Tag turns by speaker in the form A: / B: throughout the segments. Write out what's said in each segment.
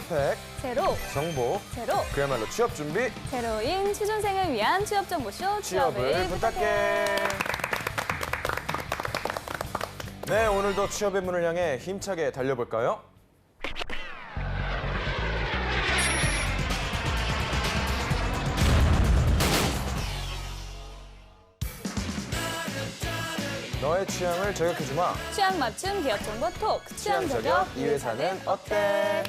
A: 스펙,
B: 새로,
A: 정보,
B: 새로,
A: 그야말로 취업 준비,
B: 새로인 취준생을 위한 취업 정보쇼
A: 취업을 부탁해. 네, 오늘도 취업의 문을 향해 힘차게 달려볼까요? 너의 취향을 저격해주마.
B: 취향 맞춤 기업 정보 톡, 취향 저격
A: 이 회사는 어때?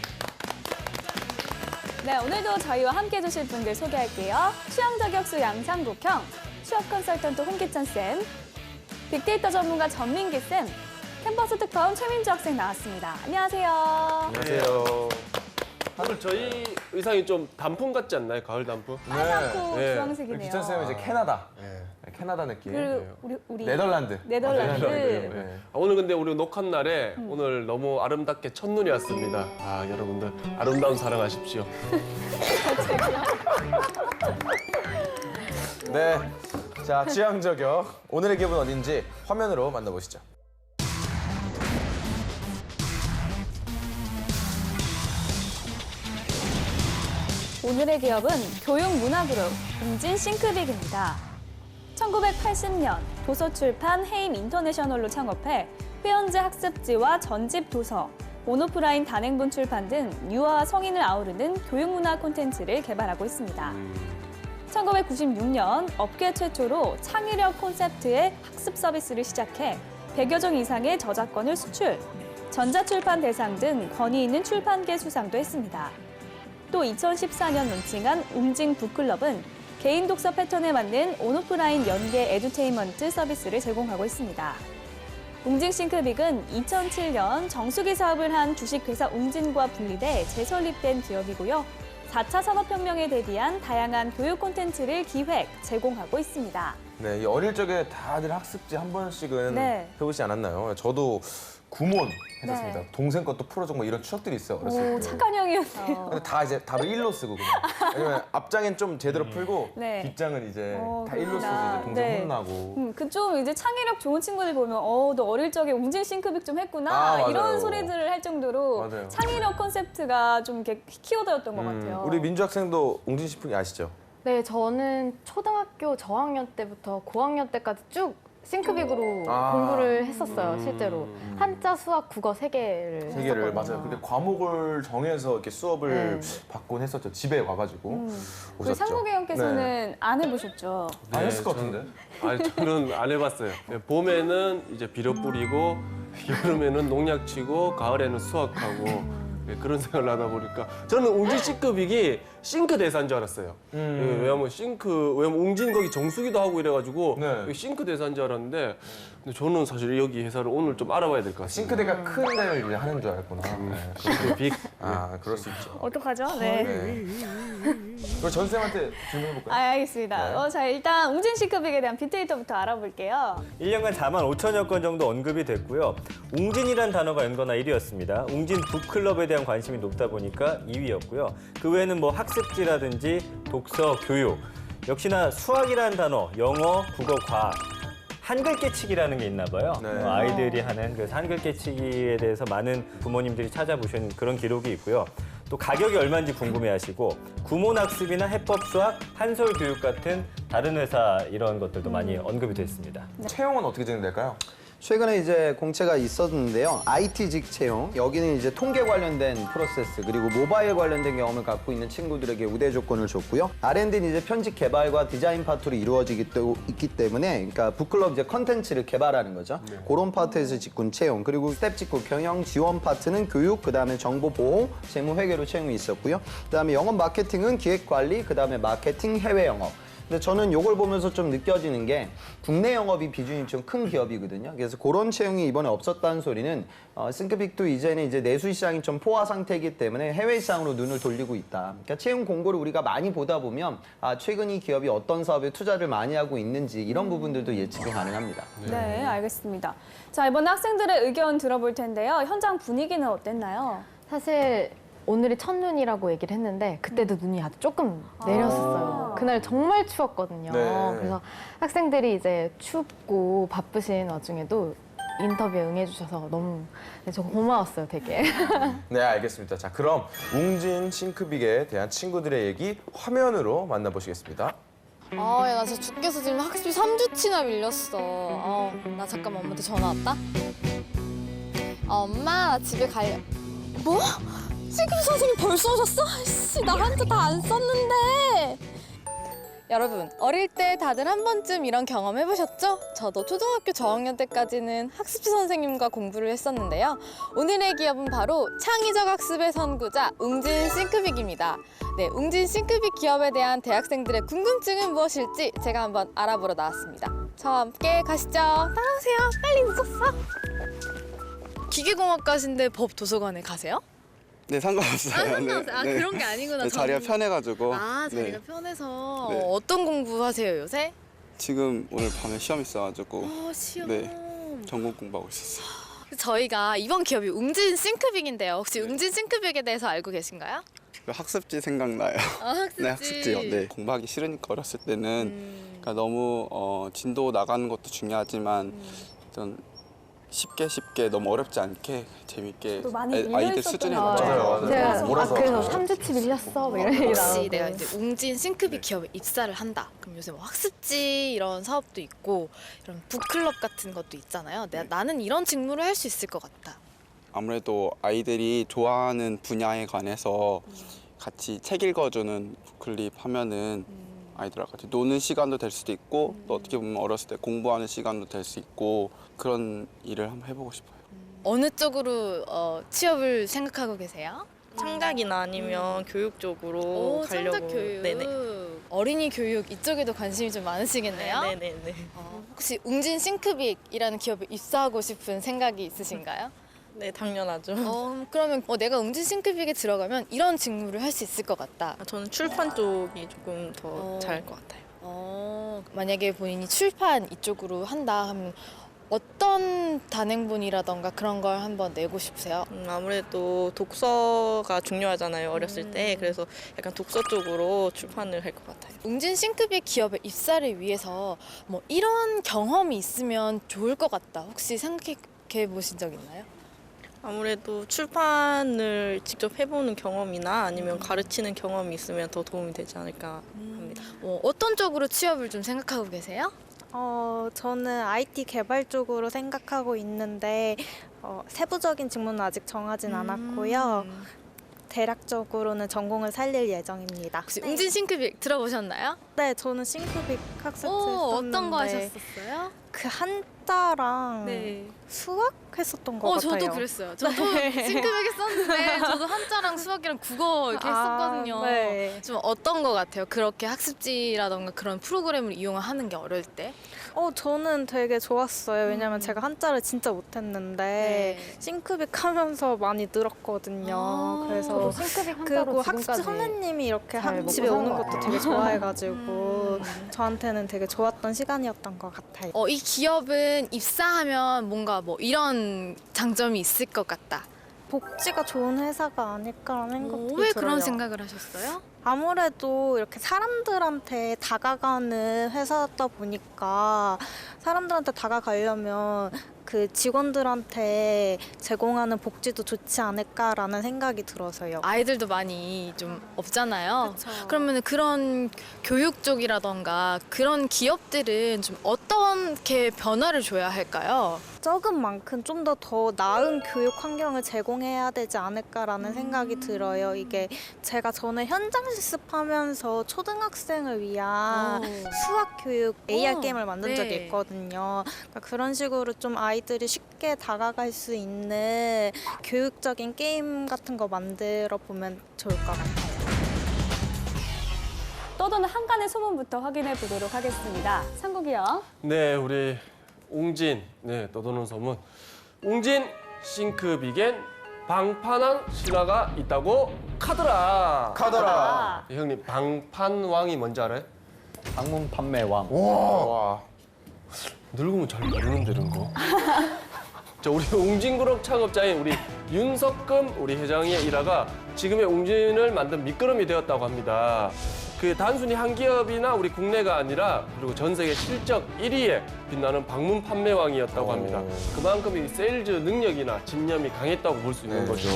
B: 네, 오늘도 저희와 함께 해주실 분들 소개할게요. 취향 저격수 양상국형, 취업 컨설턴트 홍기천 쌤, 빅데이터 전문가 전민기 쌤, 캠퍼스 특파원 최민주 학생 나왔습니다. 안녕하세요.
A: 안녕하세요.
C: 오늘 저희 의상이 좀 단풍 같지 않나요? 가을 단풍?
B: 빨갛고
C: 네.
B: 주황색이네요.
A: 기천 쌤은 이제 캐나다. 캐나다 느낌.
B: 그리고 우리
A: 네덜란드.
B: 네덜란드.
A: 네.
C: 오늘 근데 우리 녹화 날에 오늘 너무 아름답게 첫눈이 왔습니다. 아, 여러분들 아름다운 사랑하십시오.
A: 네. 자, 취향 저격. 오늘의 기업은 어딘지 화면으로 만나보시죠.
B: 오늘의 기업은 교육문화그룹 웅진 싱크빅입니다. 1980년 도서출판 해임 인터내셔널로 창업해 회원제 학습지와 전집 도서, 온오프라인 단행본 출판 등 유아와 성인을 아우르는 교육문화 콘텐츠를 개발하고 있습니다. 1996년 업계 최초로 창의력 콘셉트의 학습 서비스를 시작해 100여 종 이상의 저작권을 수출, 전자출판 대상 등 권위 있는 출판계 수상도 했습니다. 또 2014년 론칭한 웅진 북클럽은 개인 독서 패턴에 맞는 온오프라인 연계 에듀테인먼트 서비스를 제공하고 있습니다. 웅진 싱크빅은 2007년 정수기 사업을 한 주식회사 웅진과 분리돼 재설립된 기업이고요. 4차 산업혁명에 대비한 다양한 교육 콘텐츠를 기획, 제공하고 있습니다.
A: 네, 이 어릴 적에 다들 학습지 한 번씩은
B: 네.
A: 해보지 않았나요? 저도 구몬 했었습니다.
B: 네.
A: 동생 것도 풀어준 거 이런 추억들이 있어요. 어렸을
B: 오,
A: 때.
B: 착한 형이었어요.
A: 근데 다 이제 답을 1로 쓰고 그냥. 왜냐면 앞장엔 좀 제대로 풀고
B: 네.
A: 뒷장은 이제 다 1로 쓰고
B: 그렇구나.
A: 이제 동생
B: 네.
A: 혼나고.
B: 그 좀 이제 창의력 좋은 친구들 보면 너 어릴 적에 웅진 싱크빅 좀 했구나
A: 맞아요.
B: 이런 소리들을 할 정도로
A: 맞아요.
B: 창의력 콘셉트가 좀 이렇게 키워드였던 것 같아요.
A: 우리 민주 학생도 웅진 식품이 아시죠?
D: 네, 저는 초등학교 저학년 때부터 고학년 때까지 쭉 싱크빅으로 공부를 했었어요, 실제로. 한자, 수학, 국어 세 개를
A: 세 개를
D: 했었거든요.
A: 맞아요. 근데 과목을 정해서 이렇게 수업을 받곤 했었죠. 집에 와가지고
B: 우리
A: 오셨죠.
B: 상국이 형께서는
A: 네.
B: 안 해보셨죠?
A: 안 했을 것 같은데.
C: 아니, 저는 안 해봤어요. 봄에는 이제 비료 뿌리고, 여름에는 농약 치고, 가을에는 수확하고, 그런 생각을 하다 보니까 저는 웅진 싱크빅이 싱크 대사인 줄 알았어요. 왜냐면 왜냐면 웅진 거기 정수기도 하고 이래가지고
A: 네.
C: 싱크 대사인 줄 알았는데, 근데 저는 사실 여기 회사를 오늘 좀 알아봐야 될 것 같습니다.
A: 싱크대가 큰 데를 이제 하는 줄 알았구나. 네.
C: 빅.
A: 그럴 수 있죠.
B: 어떡하죠? 네.
A: 네. 그럼 전쌤한테 질문해볼까요?
B: 알겠습니다.
A: 네.
B: 자, 일단 웅진 싱크빅에 대한 빅데이터부터 알아볼게요.
E: 1년간 4만 5천여 건 정도 언급이 됐고요. 웅진이란 단어가 연거나 1위였습니다. 웅진 북클럽에 대한 관심이 높다 보니까 2위였고요. 그 외에는 뭐 학습지라든지 독서, 교육, 역시나 수학이라는 단어, 영어, 국어, 과학, 한글 깨치기라는 게 있나 봐요.
A: 네.
E: 아이들이 하는 그 한글 깨치기에 대해서 많은 부모님들이 찾아보신 그런 기록이 있고요. 또 가격이 얼마인지 궁금해하시고 구몬학습이나 해법 수학, 한솔 교육 같은 다른 회사 이런 것들도 많이 언급이 됐습니다.
A: 채용은 어떻게 진행될까요?
F: 최근에 이제 공채가 있었는데요. IT직 채용, 여기는 이제 통계 관련된 프로세스 그리고 모바일 관련된 경험을 갖고 있는 친구들에게 우대 조건을 줬고요. R&D는 이제 편집 개발과 디자인 파트로 이루어지기 있기 때문에, 그러니까 북클럽 이제 컨텐츠를 개발하는 거죠. 그런 파트에서 직군 채용, 그리고 스텝 직구 경영 지원 파트는 교육, 그다음에 정보 보호, 재무 회계로 채용이 있었고요. 그다음에 영업 마케팅은 기획 관리, 그다음에 마케팅 해외 영업. 근데 저는 이걸 보면서 좀 느껴지는 게 국내 영업이 비중이 좀 큰 기업이거든요. 그래서 그런 채용이 이번에 없었다는 소리는 싱크빅도 이제는 이제 내수 시장이 좀 포화 상태이기 때문에 해외 시장으로 눈을 돌리고 있다. 그러니까 채용 공고를 우리가 많이 보다 보면 최근 이 기업이 어떤 사업에 투자를 많이 하고 있는지 이런 부분들도 예측이 가능합니다.
B: 네, 알겠습니다. 자, 이번에 학생들의 의견 들어볼 텐데요. 현장 분위기는 어땠나요?
D: 사실 오늘이 첫눈이라고 얘기를 했는데 그때도 눈이 아주 조금 내렸었어요. 그날 정말 추웠거든요.
A: 네.
D: 그래서 학생들이 이제 춥고 바쁘신 와중에도 인터뷰에 응해주셔서 너무 저 고마웠어요, 되게.
A: 네, 알겠습니다. 자, 그럼 웅진 싱크빅에 대한 친구들의 얘기 화면으로 만나보시겠습니다.
G: 야, 나 진짜 죽겠어. 지금 학습이 3주치나 밀렸어. 나 잠깐만 엄마한테 전화 왔다. 엄마, 나 집에 가려. 뭐? 싱크빅 선생님 벌써 오셨어? 아이씨, 나 한자 다 안 썼는데. 여러분, 어릴 때 다들 한 번쯤 이런 경험 해보셨죠? 저도 초등학교 저학년 때까지는 학습지 선생님과 공부를 했었는데요. 오늘의 기업은 바로 창의적 학습의 선구자 웅진 싱크빅입니다. 네, 웅진 싱크빅 기업에 대한 대학생들의 궁금증은 무엇일지 제가 한번 알아보러 나왔습니다. 저와 함께 가시죠. 따라오세요. 빨리 늦었어. 기계공학과신데 법 도서관에 가세요?
H: 네, 상관없어요.
G: 상관없어요.
H: 네, 네.
G: 그런 게 아니구나.
H: 네, 자리가
G: 저는-
H: 편해가지고.
G: 자리가
H: 네.
G: 편해서
H: 네.
G: 어떤 공부하세요 요새?
H: 지금 오늘 밤에 시험 있어가지고
G: 시험.
H: 네. 전공 공부하고 있었어요.
G: 저희가 이번 기업이 웅진 싱크빅인데요. 혹시 웅진 싱크빅에 대해서 알고 계신가요?
H: 그 학습지 생각나요.
G: 학습지.
H: 네, 학습지요. 네. 공부하기 싫으니까 어렸을 때는 그러니까 너무 진도 나가는 것도 중요하지만 어떤 쉽게 너무 어렵지 않게 재밌게
B: 저도 많이
H: 아이들
B: 밀려있었던
H: 수준에
B: 것 같아요.
H: 맞춰서
A: 맞아요.
D: 제가
A: 몰아서
D: 그래서
A: 맞춰서.
D: 3주치 밀렸어 뭐 이런 얘기
G: 혹시
D: 나오고.
G: 내가 이제 웅진 싱크빅 기업에 입사를 한다. 그럼 요새 뭐 학습지 이런 사업도 있고 이런 북클럽 같은 것도 있잖아요. 나는 이런 직무를 할 수 있을 것 같다.
H: 아무래도 아이들이 좋아하는 분야에 관해서 같이 책 읽어주는 북클립 하면은 아이들과 같이 노는 시간도 될 수도 있고 또 어떻게 보면 어렸을 때 공부하는 시간도 될 수 있고 그런 일을 한번 해보고 싶어요.
G: 어느 쪽으로 취업을 생각하고 계세요?
I: 창작이나 아니면 교육 쪽으로 가려고.
G: 창작 교육.
I: 네네.
G: 어린이 교육 이쪽에도 관심이 좀 많으시겠네요.
I: 네네네.
G: 혹시 웅진 싱크빅이라는 기업에 입사하고 싶은 생각이 있으신가요?
I: 네, 당연하죠.
G: 그러면 내가 웅진 싱크빅에 들어가면 이런 직무를 할 수 있을 것 같다.
I: 저는 출판 쪽이 조금 더 잘할 것 같아요.
G: 만약에 본인이 출판 이쪽으로 한다 하면 어떤 단행본이라던가 그런 걸 한번 내고 싶으세요?
I: 아무래도 독서가 중요하잖아요, 어렸을 때. 그래서 약간 독서 쪽으로 출판을 할 것 같아요.
G: 웅진 싱크빅 기업에 입사를 위해서 뭐 이런 경험이 있으면 좋을 것 같다. 혹시 생각해 보신 적 있나요?
I: 아무래도 출판을 직접 해보는 경험이나 아니면 가르치는 경험이 있으면 더 도움이 되지 않을까 합니다.
G: 어떤 쪽으로 취업을 좀 생각하고 계세요?
J: 저는 IT 개발 쪽으로 생각하고 있는데 세부적인 직무는 아직 정하진 않았고요. 대략적으로는 전공을 살릴 예정입니다.
G: 혹시 웅진 싱크빅 들어보셨나요?
J: 네, 저는 싱크빅 학습지 했었는데
G: 어떤 거 하셨었어요?
J: 그 한자랑 수학 했었던 것 같아요.
G: 저도 그랬어요. 저도 싱크빅 했었는데 저도 한자랑 수학이랑 국어 이렇게 했었거든요.
J: 네.
G: 좀 어떤 거 같아요? 그렇게 학습지라던가 그런 프로그램을 이용하는 게 어려울 때?
J: 저는 되게 좋았어요. 왜냐면 제가 한자를 진짜 못했는데 싱크빅 하면서 많이 늘었거든요. 그래서
D: 싱크빅 한자로
J: 그리고 학습지
D: 지금까지
J: 선생님이 이렇게
D: 잘 먹고
J: 집에 오는
D: 사는 것
J: 것도 되게 좋아해가지고 저한테는 되게 좋았던 시간이었던 것 같아요.
G: 이 기업은 입사하면 뭔가 뭐 이런 장점이 있을 것 같다.
J: 복지가 좋은 회사가 아닐까라는 생각이
G: 왜
J: 들어요.
G: 그런 생각을 하셨어요?
J: 아무래도 이렇게 사람들한테 다가가는 회사다 보니까 사람들한테 다가가려면 그 직원들한테 제공하는 복지도 좋지 않을까라는 생각이 들어서요.
G: 아이들도 많이 좀 없잖아요. 그러면 그런 교육 쪽이라던가 그런 기업들은 좀 어떻게 변화를 줘야 할까요?
J: 적은 만큼 좀 더 나은 교육 환경을 제공해야 되지 않을까라는 생각이 들어요. 이게 제가 전에 현장 실습하면서 초등학생을 위한 수학 교육 AR 게임을 만든 적이 있거든요. 그러니까 그런 식으로 좀 아이들이 쉽게 다가갈 수 있는 교육적인 게임 같은 거 만들어 보면 좋을 것 같아요.
B: 떠도는 한간의 소문부터 확인해 보도록 하겠습니다. 상국이요.
C: 네, 우리 웅진, 떠도는 소문. 웅진 싱크빅엔 방판왕 신화가 있다고 카더라.
A: 카더라.
C: 형님, 방판왕이 뭔지 알아요?
F: 방문 판매왕.
A: 와.
C: 늙으면 잘 모르는데 이런 거. 자, 우리 웅진그룹 창업자인 우리 윤석금 우리 회장의 일화가 지금의 웅진을 만든 밑거름이 되었다고 합니다. 그 단순히 한 기업이나 우리 국내가 아니라 그리고 전 세계 실적 1위에 빛나는 방문 판매왕이었다고 합니다. 그만큼 이 세일즈 능력이나 집념이 강했다고 볼 수 있는 거죠.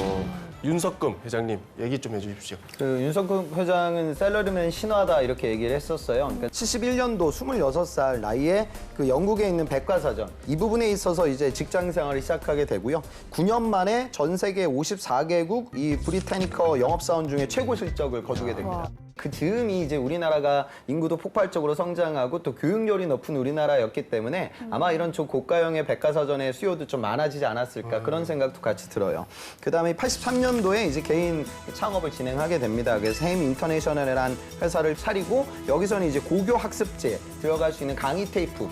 C: 윤석금 회장님 얘기 좀 해주십시오.
F: 그 윤석금 회장은 셀러리맨 신화다 이렇게 얘기를 했었어요. 그러니까 71년도 26살 나이에 그 영국에 있는 백과사전 이 부분에 있어서 이제 직장 생활을 시작하게 되고요. 9년 만에 전 세계 54개국 이 브리타니커 영업사원 중에 최고 실적을 거두게 됩니다. 그 즈음이 이제 우리나라가 인구도 폭발적으로 성장하고 또 교육열이 높은 우리나라였기 때문에 아마 이런 좀 고가형의 백과사전의 수요도 좀 많아지지 않았을까 그런 생각도 같이 들어요. 그다음에 83년도에 이제 개인 창업을 진행하게 됩니다. 그래서 햄 인터내셔널이라는 회사를 차리고 여기서는 이제 고교 학습지에 들어갈 수 있는 강의 테이프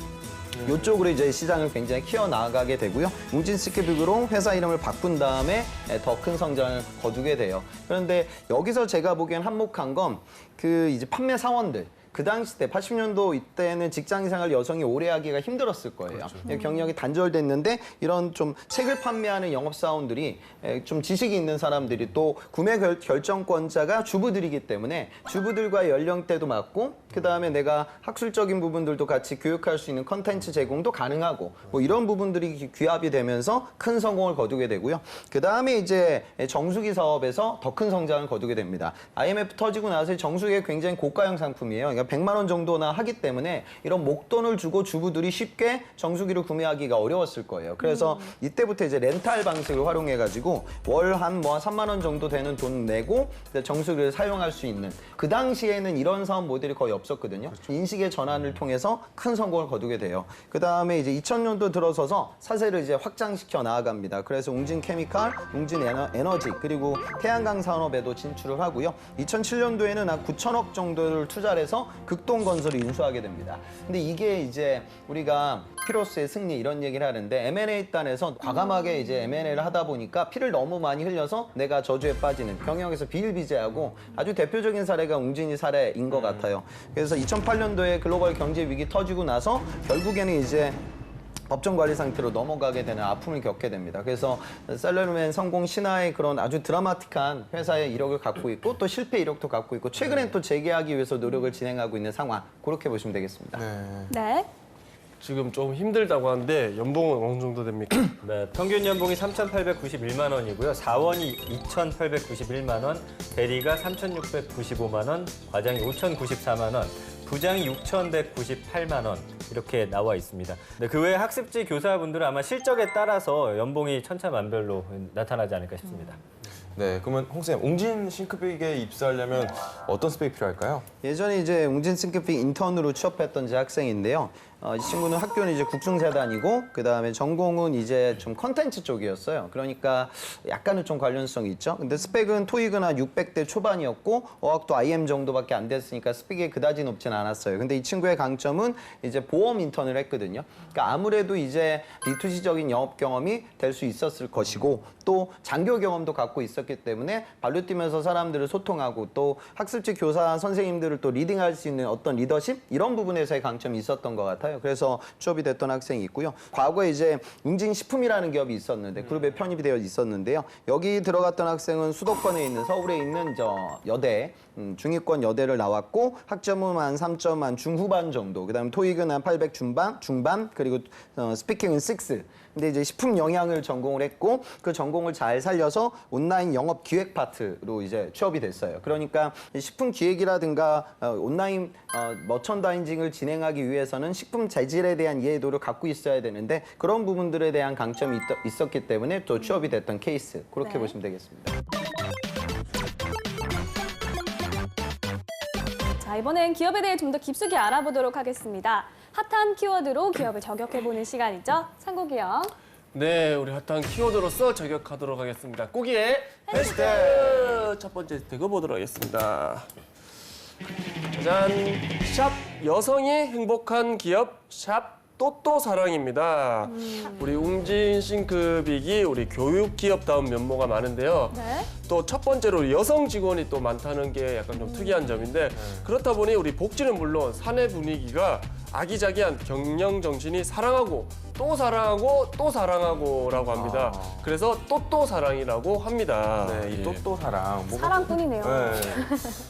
F: 이쪽으로 이제 시장을 굉장히 키워나가게 되고요. 웅진 스키빅으로 회사 이름을 바꾼 다음에 더 큰 성장을 거두게 돼요. 그런데 여기서 제가 보기엔 한몫한 건 그 이제 판매 사원들. 그 당시 때 80년도 이때는 직장 생활 여성이 오래 하기가 힘들었을 거예요. 경력이 단절됐는데 이런 좀 책을 판매하는 영업사원들이 좀 지식이 있는 사람들이 또 구매 결정권자가 주부들이기 때문에 주부들과 연령대도 맞고 그다음에 내가 학술적인 부분들도 같이 교육할 수 있는 컨텐츠 제공도 가능하고 뭐 이런 부분들이 귀합이 되면서 큰 성공을 거두게 되고요. 그다음에 이제 정수기 사업에서 더 큰 성장을 거두게 됩니다. IMF 터지고 나서 정수기가 굉장히 고가형 상품이에요. 그러니까 100만 원 정도나 하기 때문에 이런 목돈을 주고 주부들이 쉽게 정수기를 구매하기가 어려웠을 거예요. 그래서 이때부터 이제 렌탈 방식을 활용해가지고 월 한 3만 원 정도 되는 돈 내고 정수기를 사용할 수 있는 그 당시에는 이런 사업 모델이 거의 없었거든요. 인식의 전환을 통해서 큰 성공을 거두게 돼요. 그 다음에 이제 2000년도 들어서서 사세를 이제 확장시켜 나아갑니다. 그래서 웅진 케미칼, 웅진 에너지 그리고 태양광 산업에도 진출을 하고요. 2007년도에는 한 9천억 정도를 투자를 해서 극동 건설을 인수하게 됩니다. 근데 이게 이제 우리가 피로스의 승리 이런 얘기를 하는데 M&A 단에서 과감하게 이제 M&A를 하다 보니까 피를 너무 많이 흘려서 내가 저주에 빠지는 경영에서 비일비재하고 아주 대표적인 사례가 웅진이 사례인 것 같아요. 그래서 2008년도에 글로벌 경제 위기 터지고 나서 결국에는 이제 법정 관리 상태로 넘어가게 되는 아픔을 겪게 됩니다. 그래서 셀러리맨 성공 신화의 그런 아주 드라마틱한 회사의 이력을 갖고 있고 또 실패 이력도 갖고 있고 최근엔 또 재개하기 위해서 노력을 진행하고 있는 상황 그렇게 보시면 되겠습니다.
B: 네.
C: 지금 좀 힘들다고 하는데 연봉은 어느 정도 됩니까?
E: 네, 평균 연봉이 3,891만 원이고요. 사원이 2,891만 원, 대리가 3,695만 원, 과장이 5,094만 원, 부장이 6,198만 원 이렇게 나와 있습니다. 네, 그 외에 학습지 교사분들은 아마 실적에 따라서 연봉이 천차만별로 나타나지 않을까 싶습니다.
A: 네, 그러면 홍쌤, 웅진 싱크빅에 입사하려면 어떤 스펙이 필요할까요?
F: 예전에 이제 웅진 싱크빅 인턴으로 취업했던 제 학생인데요. 이 친구는 학교는 이제 국중재단이고 그다음에 전공은 이제 좀 컨텐츠 쪽이었어요. 그러니까 약간은 좀 관련성이 있죠. 근데 스펙은 토익은 한 600대 초반이었고 어학도 IM 정도밖에 안 됐으니까 스펙이 그다지 높진 않았어요. 근데 이 친구의 강점은 이제 보험 인턴을 했거든요. 그러니까 아무래도 이제 B2C적인 영업 경험이 될 수 있었을 것이고 또 장교 경험도 갖고 있었기 때문에 발로 뛰면서 사람들을 소통하고 또 학습지 교사 선생님들을 또 리딩할 수 있는 어떤 리더십 이런 부분에서의 강점이 있었던 것 같아요. 그래서 취업이 됐던 학생이 있고요. 과거에 이제 웅진식품이라는 기업이 있었는데 그룹에 편입이 되어 있었는데요. 여기 들어갔던 학생은 수도권에 있는 서울에 있는 여대 중위권 여대를 나왔고 학점은 한 3점 한 중후반 정도. 그다음 토익은 한 800 중반 그리고 스피킹은 6. 근데 이제 식품 영양을 전공을 했고 그 전공을 잘 살려서 온라인 영업 기획 파트로 이제 취업이 됐어요. 그러니까 식품 기획이라든가 온라인 머천다이징을 진행하기 위해서는 식품 재질에 대한 이해도를 갖고 있어야 되는데 그런 부분들에 대한 강점이 있었기 때문에 또 취업이 됐던 케이스 그렇게 보시면 되겠습니다.
B: 자, 이번엔 기업에 대해 좀 더 깊숙이 알아보도록 하겠습니다. 핫한 키워드로 기업을 저격해보는 시간이죠. 상국이요.
C: 네, 우리 핫한 키워드로서 저격하도록 하겠습니다. 꾸기의 해시태그 첫 번째 해시태그 보도록 하겠습니다. 짜잔, 샵 여성이 행복한 기업 샵 또또 사랑입니다. 우리 웅진 싱크빅이 우리 교육 기업다운 면모가 많은데요.
B: 네.
C: 또 첫 번째로 여성 직원이 또 많다는 게 약간 좀 특이한 점인데 그렇다 보니 우리 복지는 물론 사내 분위기가 아기자기한 경영 정신이 사랑하고 또 사랑하고 또 사랑하고라고 합니다. 그래서 또 사랑이라고 합니다.
A: 네, 이 또또 사랑. 뭔가
B: 사랑꾼이네요.
A: 네.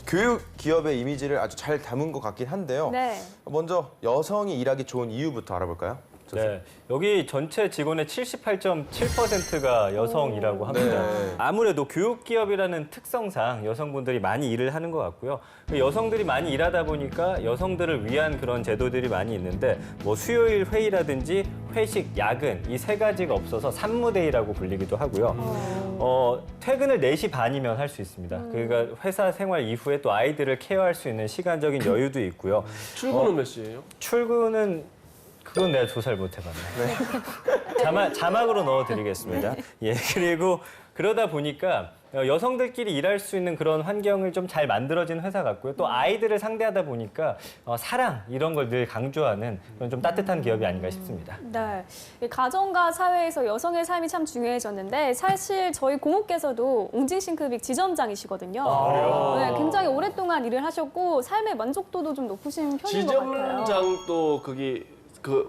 A: 교육 기업의 이미지를 아주 잘 담은 것 같긴 한데요.
B: 네.
A: 먼저 여성이 일하기 좋은 이유부터 알아볼까요?
E: 네, 여기 전체 직원의 78.7%가 여성이라고 합니다.
A: 네.
E: 아무래도 교육기업이라는 특성상 여성분들이 많이 일을 하는 것 같고요. 여성들이 많이 일하다 보니까 여성들을 위한 그런 제도들이 많이 있는데 뭐 수요일 회의라든지 회식, 야근 이 세 가지가 없어서 산무데이라고 불리기도 하고요. 퇴근을 4시 반이면 할 수 있습니다. 그러니까 회사 생활 이후에 또 아이들을 케어할 수 있는 시간적인 여유도 있고요.
C: 출근은 몇 시예요?
E: 출근은 그건 내가 조사를 못 해봤네. 자막으로 넣어드리겠습니다. 예, 그리고 그러다 보니까 여성들끼리 일할 수 있는 그런 환경을 좀 잘 만들어진 회사 같고요. 또 아이들을 상대하다 보니까 사랑 이런 걸 늘 강조하는 그런 좀 따뜻한 기업이 아닌가 싶습니다.
B: 네, 이 가정과 사회에서 여성의 삶이 참 중요해졌는데 사실 저희 고모께서도 웅진 싱크빅 지점장이시거든요.
C: 그래요?
B: 네, 굉장히 오랫동안 일을 하셨고 삶의 만족도도 좀 높으신 편인 것 같아요.
C: 지점장도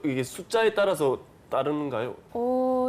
C: 이게 숫자에 따라서 다른가요?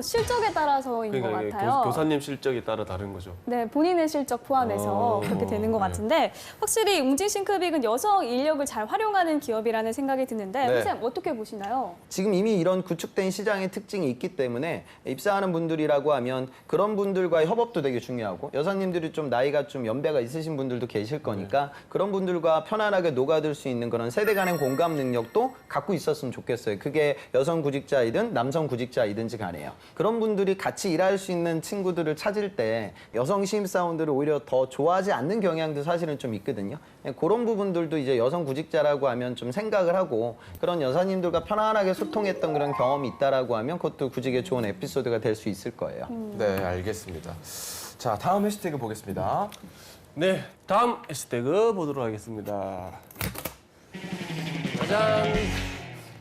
B: 실적에 따라서인 것
C: 그러니까 이게
B: 같아요.
C: 교사님 실적에 따라 다른 거죠.
B: 네, 본인의 실적 포함해서 그렇게 되는 것 같은데 확실히 웅진 싱크빅은 여성 인력을 잘 활용하는 기업이라는 생각이 드는데
A: 네.
B: 선생님 어떻게 보시나요?
F: 지금 이미 이런 구축된 시장의 특징이 있기 때문에 입사하는 분들이라고 하면 그런 분들과의 협업도 되게 중요하고 여사님들이 좀 나이가 좀 연배가 있으신 분들도 계실 거니까 그런 분들과 편안하게 녹아들 수 있는 그런 세대 간의 공감 능력도 갖고 있었으면 좋겠어요. 그게 여성 구직자이든 남성 구직자이든지 간에요. 그런 분들이 같이 일할 수 있는 친구들을 찾을 때 여성 신입사원들을 오히려 더 좋아하지 않는 경향도 사실은 좀 있거든요. 그런 부분들도 이제 여성 구직자라고 하면 좀 생각을 하고 그런 여사님들과 편안하게 소통했던 그런 경험이 있다라고 하면 그것도 구직에 좋은 에피소드가 될 수 있을 거예요.
A: 네, 알겠습니다. 자, 다음 해시태그 보겠습니다.
C: 네, 다음 해시태그 보도록 하겠습니다. 짜잔!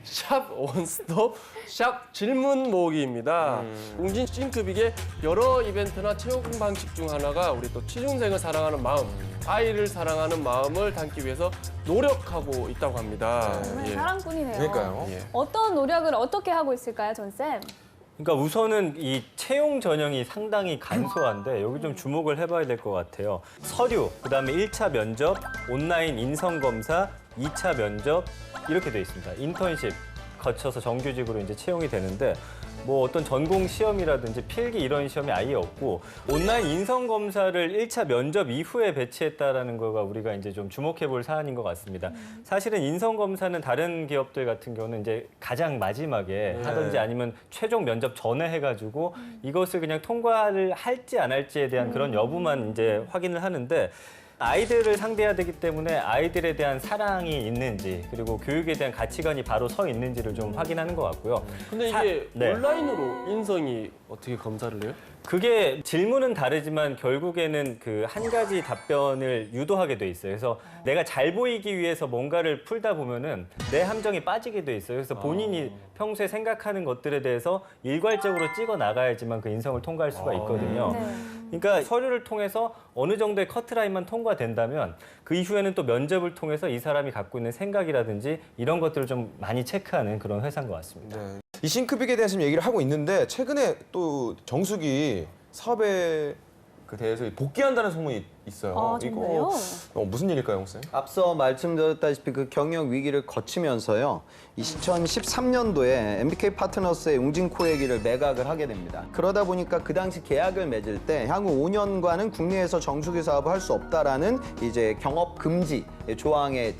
C: 샵 원스톱 샵 질문 모으기입니다. 웅진 싱크빅의 여러 이벤트나 체험 방식 중 하나가 우리 또 취중생을 사랑하는 마음, 아이를 사랑하는 마음을 담기 위해서 노력하고 있다고 합니다.
B: 정말
C: 예.
B: 사랑꾼이네요.
A: 그러니까요.
C: 예.
B: 어떤 노력을 어떻게 하고 있을까요, 전쌤?
E: 그러니까 우선은 이 채용 전형이 상당히 간소한데 여기 좀 주목을 해봐야 될 것 같아요. 서류, 그다음에 1차 면접, 온라인 인성 검사, 2차 면접 이렇게 돼 있습니다. 인턴십 거쳐서 정규직으로 이제 채용이 되는데 뭐 어떤 전공 시험이라든지 필기 이런 시험이 아예 없고 온라인 인성 검사를 1차 면접 이후에 배치했다라는 거가 우리가 이제 좀 주목해 볼 사안인 것 같습니다. 사실은 인성 검사는 다른 기업들 같은 경우는 이제 가장 마지막에 하든지 아니면 최종 면접 전에 해가지고 이것을 그냥 통과를 할지 안 할지에 대한 그런 여부만 이제 확인을 하는데 아이들을 상대해야 되기 때문에 아이들에 대한 사랑이 있는지 그리고 교육에 대한 가치관이 바로 서 있는지를 좀 확인하는 것 같고요.
C: 근데 이게
E: 네.
C: 온라인으로 인성이 어떻게 검사를 해요?
E: 그게 질문은 다르지만 결국에는 그 한 가지 답변을 유도하게 돼 있어요. 그래서 내가 잘 보이기 위해서 뭔가를 풀다 보면은 내 함정이 빠지게 돼 있어요. 그래서 본인이 평소에 생각하는 것들에 대해서 일괄적으로 찍어 나가야지만 그 인성을 통과할 수가 있거든요. 그러니까 서류를 통해서 어느 정도의 커트라인만 통과된다면 그 이후에는 또 면접을 통해서 이 사람이 갖고 있는 생각이라든지 이런 것들을 좀 많이 체크하는 그런 회사인 것 같습니다.
A: 네. 이 싱크빅에 대해서 지금 얘기를 하고 있는데 최근에 또 정숙이 사업에 대해서 복귀한다는 소문이 있어요.
B: 아, 정말요?
A: 이거 무슨 일일까요, 쌤?
F: 앞서 말씀드렸다시피 그 경영 위기를 거치면서요. 2013년도에 MBK 파트너스의 웅진코에기를 매각을 하게 됩니다. 그러다 보니까 그 당시 계약을 맺을 때 향후 5년간은 국내에서 정수기 사업을 할 수 없다라는 이제 경업 금지 조항에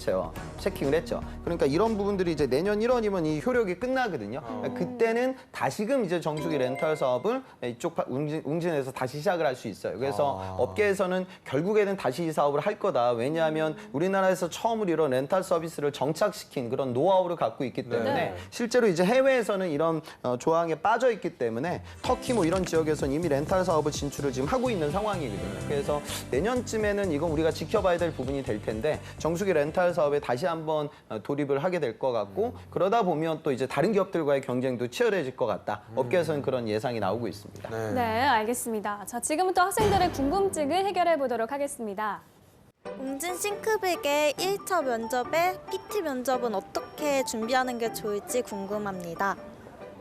F: 체킹을 했죠. 그러니까 이런 부분들이 이제 내년 1월이면 이 효력이 끝나거든요. 그때는 다시금 이제 정수기 렌탈 사업을 이쪽 웅진에서 다시 시작을 할 수 있어요. 그래서 업계에서는 결국에는 다시 이 사업을 할 거다. 왜냐하면 우리나라에서 처음으로 이런 렌탈 서비스를 정착시킨 그런 노하우를 갖고 있기 때문에 실제로 이제 해외에서는 이런 조항에 빠져 있기 때문에 터키 뭐 이런 지역에서는 이미 렌탈 사업을 진출을 지금 하고 있는 상황이거든요. 그래서 내년쯤에는 이건 우리가 지켜봐야 될 부분이 될 텐데 정수기 렌탈 사업에 다시 한번 돌입을 하게 될 것 같고 그러다 보면 또 이제 다른 기업들과의 경쟁도 치열해질 것 같다. 업계에서는 그런 예상이 나오고 있습니다.
B: 네, 알겠습니다. 자, 지금부터 학생들의 궁금증을 해결해 보도록 하겠습니다.
J: 웅진 싱크빅의 1차 면접에 PT 면접은 어떻게 준비하는 게 좋을지 궁금합니다.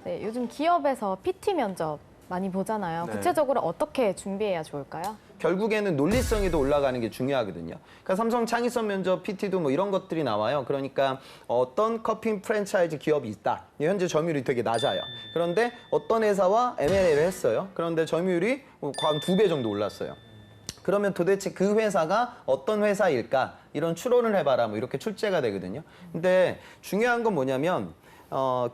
D: 네, 요즘 기업에서 PT 면접 많이 보잖아요.
A: 네.
D: 구체적으로 어떻게 준비해야 좋을까요?
F: 결국에는 논리성이 더 올라가는 게 중요하거든요. 그러니까 삼성 창의성 면접 PT도 뭐 이런 것들이 나와요. 그러니까 어떤 커피 프랜차이즈 기업이 있다. 현재 점유율이 되게 낮아요. 그런데 어떤 회사와 M&A를 했어요. 그런데 점유율이 한 2배 정도 올랐어요. 그러면 도대체 그 회사가 어떤 회사일까? 이런 추론을 해봐라. 뭐 이렇게 출제가 되거든요. 근데 중요한 건 뭐냐면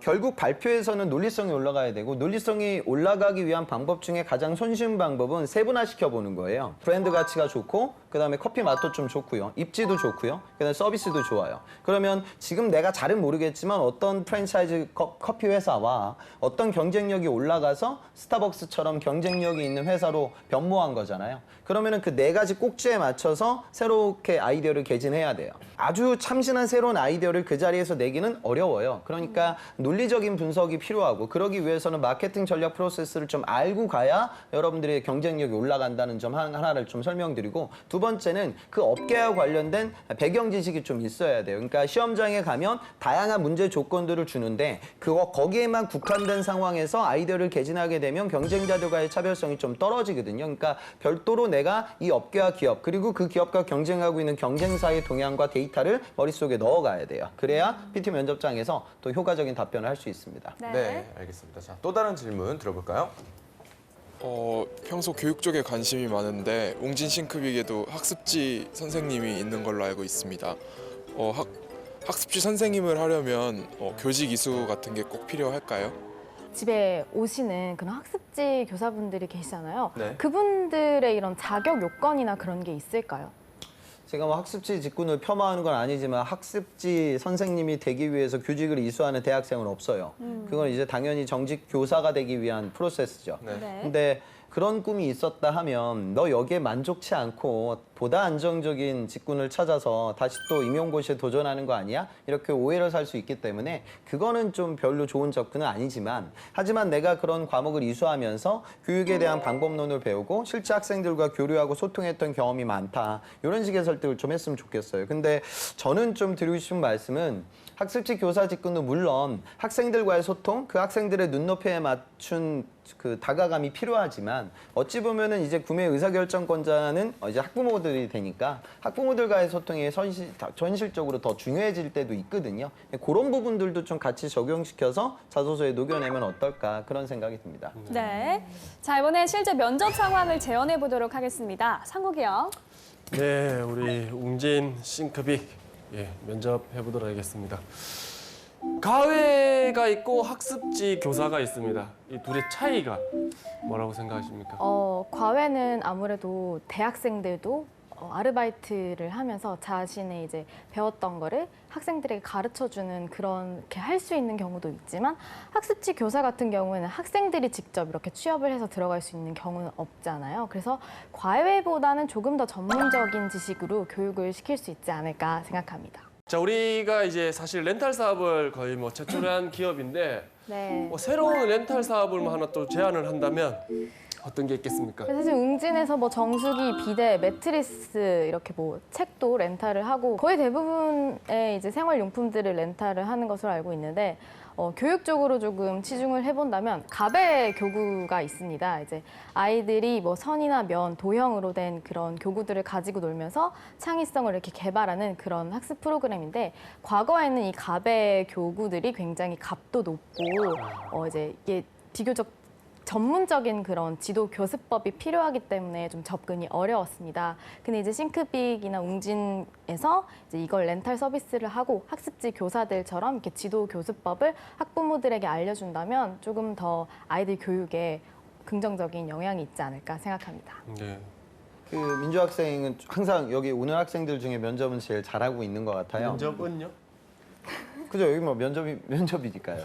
F: 결국 발표에서는 논리성이 올라가야 되고 논리성이 올라가기 위한 방법 중에 가장 손쉬운 방법은 세분화시켜 보는 거예요. 브랜드 가치가 좋고 그다음에 커피 맛도 좀 좋고요. 입지도 좋고요. 그다음에 서비스도 좋아요. 그러면 지금 내가 잘은 모르겠지만 어떤 프랜차이즈 커피 회사와 어떤 경쟁력이 올라가서 스타벅스처럼 경쟁력이 있는 회사로 변모한 거잖아요. 그러면은 그 네 가지 꼭지에 맞춰서 새롭게 아이디어를 개진해야 돼요. 아주 참신한 새로운 아이디어를 그 자리에서 내기는 어려워요. 그러니까 논리적인 분석이 필요하고 그러기 위해서는 마케팅 전략 프로세스를 좀 알고 가야 여러분들의 경쟁력이 올라간다는 점 하나를 좀 설명드리고 두 번째는 그 업계와 관련된 배경 지식이 좀 있어야 돼요. 그러니까 시험장에 가면 다양한 문제 조건들을 주는데 거기에만 국한된 상황에서 아이디어를 개진하게 되면 경쟁자들과의 차별성이 좀 떨어지거든요. 그러니까 별도로 내가 이 업계와 기업 그리고 그 기업과 경쟁하고 있는 경쟁사의 동향과 데이터를 머릿속에 넣어가야 돼요. 그래야 PT 면접장에서 또 효과적인 답변을 할 수 있습니다.
A: 네, 알겠습니다. 자, 또 다른 질문 들어볼까요?
K: 평소 교육 쪽에 관심이 많은데 웅진 싱크빅에도 학습지 선생님이 있는 걸로 알고 있습니다. 학습지 선생님을 하려면 교직 이수 같은 게 꼭 필요할까요?
D: 집에 오시는 그런 학습지 교사분들이 계시잖아요.
A: 네.
D: 그분들의 이런 자격 요건이나 그런 게 있을까요?
F: 제가 뭐 학습지 직군을 폄하하는 건 아니지만 학습지 선생님이 되기 위해서 교직을 이수하는 대학생은 없어요. 그건 이제 당연히 정직 교사가 되기 위한 프로세스죠.
A: 네.
B: 네.
F: 근데 그런 꿈이 있었다 하면 너 여기에 만족치 않고 보다 안정적인 직군을 찾아서 다시 또 임용고시에 도전하는 거 아니야? 이렇게 오해를 살 수 있기 때문에 그거는 좀 별로 좋은 접근은 아니지만 하지만 내가 그런 과목을 이수하면서 교육에 대한 방법론을 배우고 실제 학생들과 교류하고 소통했던 경험이 많다. 이런 식의 설득을 좀 했으면 좋겠어요. 근데 저는 좀 드리고 싶은 말씀은 학습지 교사 직군도 물론 학생들과의 소통, 그 학생들의 눈높이에 맞춘 그 다가감이 필요하지만 어찌 보면은 이제 구매 의사결정권자는 이제 학부모들이 되니까 학부모들과의 소통이 현실적으로 더 중요해질 때도 있거든요. 그런 부분들도 좀 같이 적용시켜서 자소서에 녹여내면 어떨까 그런 생각이 듭니다.
B: 네. 자, 이번에 실제 면접 상황을 재현해 보도록 하겠습니다. 상국이요.
C: 네, 우리 웅진 싱크빅 면접해 보도록 하겠습니다. 가외가 있고 학습지 교사가 있습니다. 이 둘의 차이가 뭐라고 생각하십니까?
D: 과외는 아무래도 대학생들도 아르바이트를 하면서 자신의 이제 배웠던 거를 학생들에게 가르쳐주는 그렇게 할 수 있는 경우도 있지만 학습지 교사 같은 경우에는 학생들이 직접 이렇게 취업을 해서 들어갈 수 있는 경우는 없잖아요. 그래서 과외보다는 조금 더 전문적인 지식으로 교육을 시킬 수 있지 않을까 생각합니다.
C: 자, 우리가 이제 사실 렌탈 사업을 거의 뭐 최초로 한 기업인데
D: 네.
C: 새로운 렌탈 사업을 하나 또 제안을 한다면 어떤 게 있겠습니까?
D: 사실 웅진에서 뭐 정수기, 비데, 매트리스 이렇게 뭐 책도 렌탈을 하고 거의 대부분의 이제 생활용품들을 렌탈을 하는 것으로 알고 있는데 교육적으로 조금 치중을 해본다면 가베 교구가 있습니다. 이제 아이들이 뭐 선이나 면, 도형으로 된 그런 교구들을 가지고 놀면서 창의성을 이렇게 개발하는 그런 학습 프로그램인데 과거에는 이 가베 교구들이 굉장히 값도 높고 이제 이게 비교적 전문적인 그런 지도 교습법이 필요하기 때문에 좀 접근이 어려웠습니다. 근데 이제 싱크빅이나 웅진에서 이제 이걸 렌탈 서비스를 하고 학습지 교사들처럼 이렇게 지도 교습법을 학부모들에게 알려준다면 조금 더 아이들 교육에 긍정적인 영향이 있지 않을까 생각합니다.
C: 네.
F: 그 민주학생은 항상 여기 오는 학생들 중에 면접은 제일 잘하고 있는 것 같아요.
C: 면접은요?
F: 그죠? 여기 뭐 면접이니까요.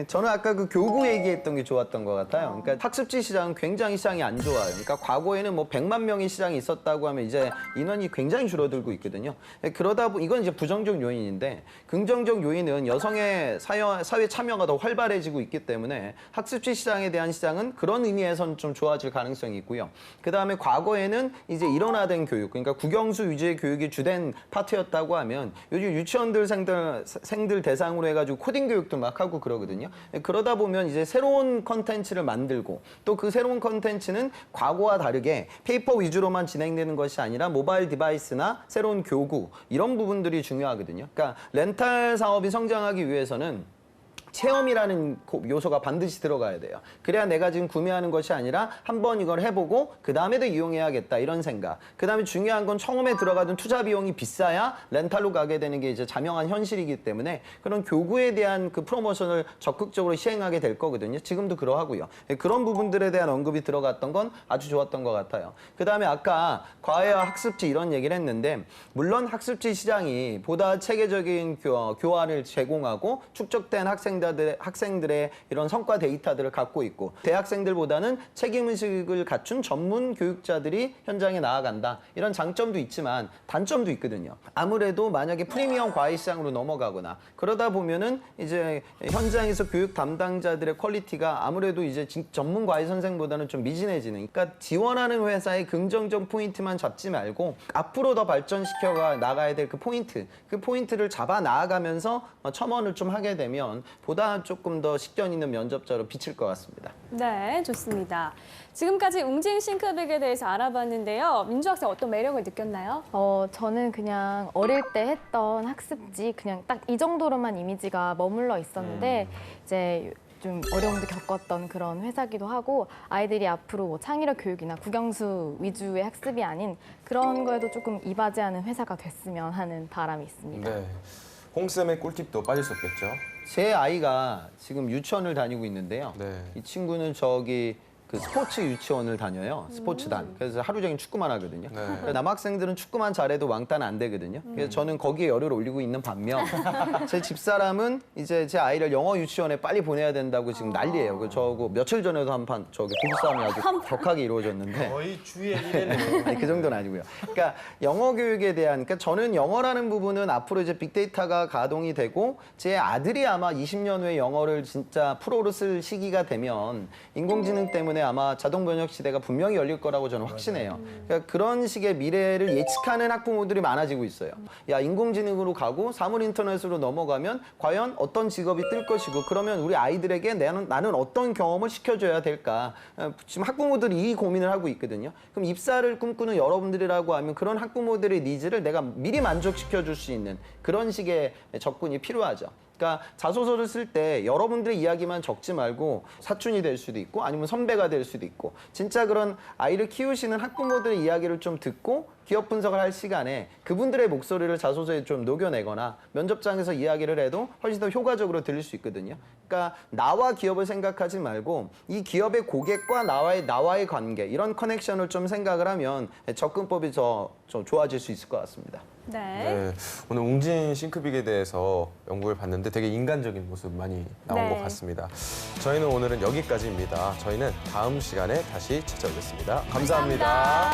F: 저는 아까 그 교구 얘기했던 게 좋았던 것 같아요. 그러니까 학습지 시장은 굉장히 시장이 안 좋아요. 그러니까 과거에는 뭐 100만 명의 시장이 있었다고 하면 이제 인원이 굉장히 줄어들고 있거든요. 그러다 보니 이건 이제 부정적 요인인데 긍정적 요인은 여성의 사회 참여가 더 활발해지고 있기 때문에 학습지 시장에 대한 시장은 그런 의미에서는 좀 좋아질 가능성이 있고요. 그다음에 과거에는 이제 일원화된 교육, 그러니까 국영수 위주의 교육이 주된 파트였다고 하면 요즘 유치원들 생들 대상으로 해가지고 코딩 교육도 막 하고 그러거든요. 그러다 보면 이제 새로운 컨텐츠를 만들고 또 그 새로운 컨텐츠는 과거와 다르게 페이퍼 위주로만 진행되는 것이 아니라 모바일 디바이스나 새로운 교구 이런 부분들이 중요하거든요. 그러니까 렌탈 사업이 성장하기 위해서는 체험이라는 요소가 반드시 들어가야 돼요. 그래야 내가 지금 구매하는 것이 아니라 한번 이걸 해보고 그 다음에도 이용해야겠다 이런 생각. 그 다음에 중요한 건 처음에 들어가던 투자 비용이 비싸야 렌탈로 가게 되는 게 이제 자명한 현실이기 때문에 그런 교구에 대한 그 프로모션을 적극적으로 시행하게 될 거거든요. 지금도 그러하고요. 그런 부분들에 대한 언급이 들어갔던 건 아주 좋았던 것 같아요. 그 다음에 아까 과외와 학습지 이런 얘기를 했는데 물론 학습지 시장이 보다 체계적인 교환을 제공하고 축적된 학생들의 이런 성과 데이터들을 갖고 있고 대학생들보다는 책임의식을 갖춘 전문 교육자들이 현장에 나아간다. 이런 장점도 있지만 단점도 있거든요. 아무래도 만약에 프리미엄 과외 시장으로 넘어가거나 그러다 보면은 이제 현장에서 교육 담당자들의 퀄리티가 아무래도 이제 전문 과외 선생보다는 좀 미진해지는. 그러니까 지원하는 회사의 긍정적 포인트만 잡지 말고 앞으로 더 발전시켜 나가야 될 그 포인트를 잡아 나아가면서 첨언을 좀 하게 되면 보다 조금 더 식견 있는 면접자로 비칠 것 같습니다.
B: 네, 좋습니다. 지금까지 웅진 싱크빅에 대해서 알아봤는데요. 민주 학생 어떤 매력을 느꼈나요?
D: 저는 그냥 어릴 때 했던 학습지 그냥 딱 이 정도로만 이미지가 머물러 있었는데 이제 좀 어려움도 겪었던 그런 회사기도 하고 아이들이 앞으로 뭐 창의력 교육이나 국영수 위주의 학습이 아닌 그런 거에도 조금 이바지하는 회사가 됐으면 하는 바람이 있습니다.
A: 네. 홍쌤의 꿀팁도 빠질 수 없겠죠.
F: 제 아이가 지금 유치원을 다니고 있는데요.
A: 네.
F: 이 친구는 저기 그 스포츠 유치원을 다녀요. 스포츠단. 그래서 하루 종일 축구만 하거든요.
A: 네.
F: 남학생들은 축구만 잘해도 왕따는 안 되거든요. 그래서 저는 거기에 열을 올리고 있는 반면 제 집사람은 이제 제 아이를 영어 유치원에 빨리 보내야 된다고 지금 난리예요. 그래서 저하고 며칠 전에도 한 판 저기 부부싸움이 아주 격하게 이루어졌는데
C: 거의 주의 일회네요.
F: 아니, 그 정도는 아니고요. 그러니까 영어 교육에 대한 그러니까 저는 영어라는 부분은 앞으로 이제 빅데이터가 가동이 되고 제 아들이 아마 20년 후에 영어를 진짜 프로로 쓸 시기가 되면 인공지능 때문에 아마 자동 번역 시대가 분명히 열릴 거라고 저는 확신해요. 그러니까 그런 식의 미래를 예측하는 학부모들이 많아지고 있어요. 야, 인공지능으로 가고 사물 인터넷으로 넘어가면 과연 어떤 직업이 뜰 것이고 그러면 우리 아이들에게 나는 어떤 경험을 시켜줘야 될까. 지금 학부모들이 이 고민을 하고 있거든요. 그럼 입사를 꿈꾸는 여러분들이라고 하면 그런 학부모들의 니즈를 내가 미리 만족시켜줄 수 있는 그런 식의 접근이 필요하죠. 그러니까 자소서를 쓸 때 여러분들의 이야기만 적지 말고 사촌이 될 수도 있고 아니면 선배가 될 수도 있고 진짜 그런 아이를 키우시는 학부모들의 이야기를 좀 듣고 기업 분석을 할 시간에 그분들의 목소리를 자소서에 좀 녹여내거나 면접장에서 이야기를 해도 훨씬 더 효과적으로 들릴 수 있거든요. 그러니까 나와 기업을 생각하지 말고 이 기업의 고객과 나와의 관계 이런 커넥션을 좀 생각을 하면 접근법이 좀 좋아질 수 있을 것 같습니다.
B: 네.
A: 네. 오늘 웅진 싱크빅에 대해서 연구를 봤는데 되게 인간적인 모습 많이 나온
B: 네.
A: 것 같습니다. 저희는 오늘은 여기까지입니다. 저희는 다음 시간에 다시 찾아오겠습니다. 감사합니다.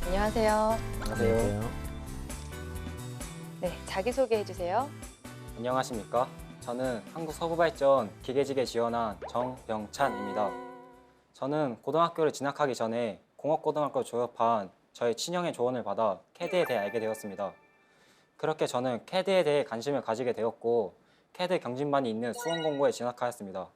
L: 안녕하세요.
M: 안녕하세요.
L: 네, 자기소개해 주세요.
M: 안녕하십니까. 저는 한국서구발전 기계직에 지원한 정병찬입니다. 저는 고등학교를 진학하기 전에 공업고등학교를 졸업한 저희 친형의 조언을 받아 CAD에 대해 알게 되었습니다. 그렇게 저는 CAD에 대해 관심을 가지게 되었고 캐드 경진반이 있는 수원공고에 진학하였습니다.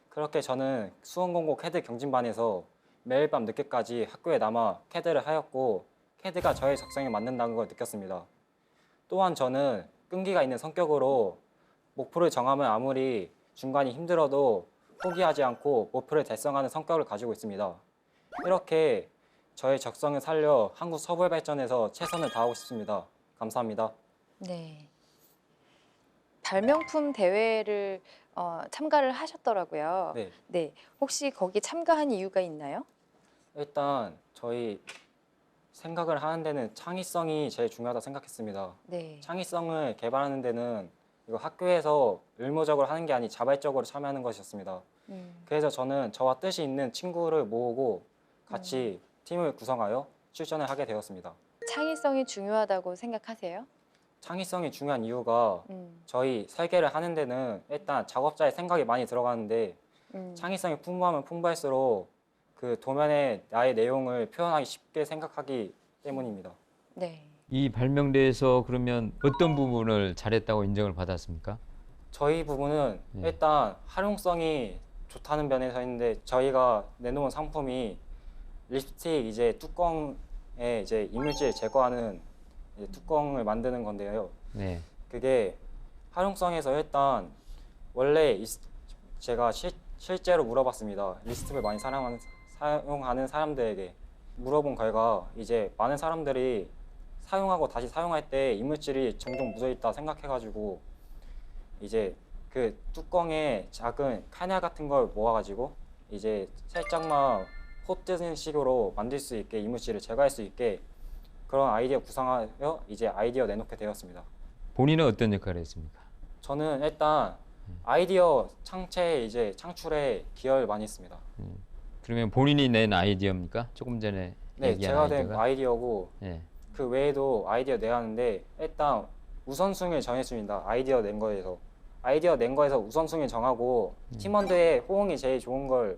M: 그렇게 저는 수원공고 캐드 경진반에서 매일 밤 늦게까지 학교에 남아 캐드를 하였고 캐드가 저의 적성에 맞는다는 걸 느꼈습니다. 또한 저는 끈기가 있는 성격으로 목표를 정하면 아무리 중간이 힘들어도 포기하지 않고 목표를 달성하는 성격을 가지고 있습니다. 이렇게 저의 적성을 살려 한국 서부의 발전에서 최선을 다하고 싶습니다. 감사합니다.
L: 네. 발명품 대회를 참가를 하셨더라고요.
M: 네.
L: 네. 혹시 거기 참가한 이유가 있나요?
M: 일단 저희 생각을 하는 데는 창의성이 제일 중요하다고 생각했습니다.
L: 네.
M: 창의성을 개발하는 데는 이거 학교에서 의무적으로 하는 게 아니 자발적으로 참여하는 것이었습니다. 그래서 저는 저와 뜻이 있는 친구를 모으고 같이 팀을 구성하여 출전을 하게 되었습니다.
L: 창의성이 중요하다고 생각하세요?
M: 창의성이 중요한 이유가 저희 설계를 하는 데는 일단 작업자의 생각이 많이 들어가는데 창의성이 풍부하면 풍부할수록 그 도면에 나의 내용을 표현하기 쉽게 생각하기 때문입니다.
L: 네.
N: 이 발명대에서 그러면 어떤 부분을 잘했다고 인정을 받았습니까?
M: 저희 부분은 일단 활용성이 좋다는 면에서 있는데 저희가 내놓은 상품이 립스틱 이제 뚜껑에 이제 이물질 제거하는 이제 뚜껑을 만드는 건데요.
N: 네.
M: 그게 활용성에서 일단 원래 제가 실제로 물어봤습니다. 립스틱을 많이 사용하는 사람들에게 물어본 결과 이제 많은 사람들이 사용하고 다시 사용할 때 이물질이 종종 묻어있다 생각해가지고 이제 그 뚜껑에 작은 카넬 같은 걸 모아가지고 이제 살짝만 호 뜨는 식으로 만들 수 있게 이물질을 제거할 수 있게 그런 아이디어 구상하여 이제 아이디어 내놓게 되었습니다.
N: 본인은 어떤 역할을 했습니까?
M: 저는 일단 아이디어 창출에 기여를 많이 했습니다.
N: 그러면 본인이 낸 아이디어입니까? 조금 전에
M: 네,
N: 얘기한
M: 제가 낸 아이디어고
N: 네.
M: 그 외에도 아이디어 내야 하는데 일단 우선순위를 정했습니다. 아이디어 낸 거에서 우선순위 정하고 팀원들의 호응이 제일 좋은 걸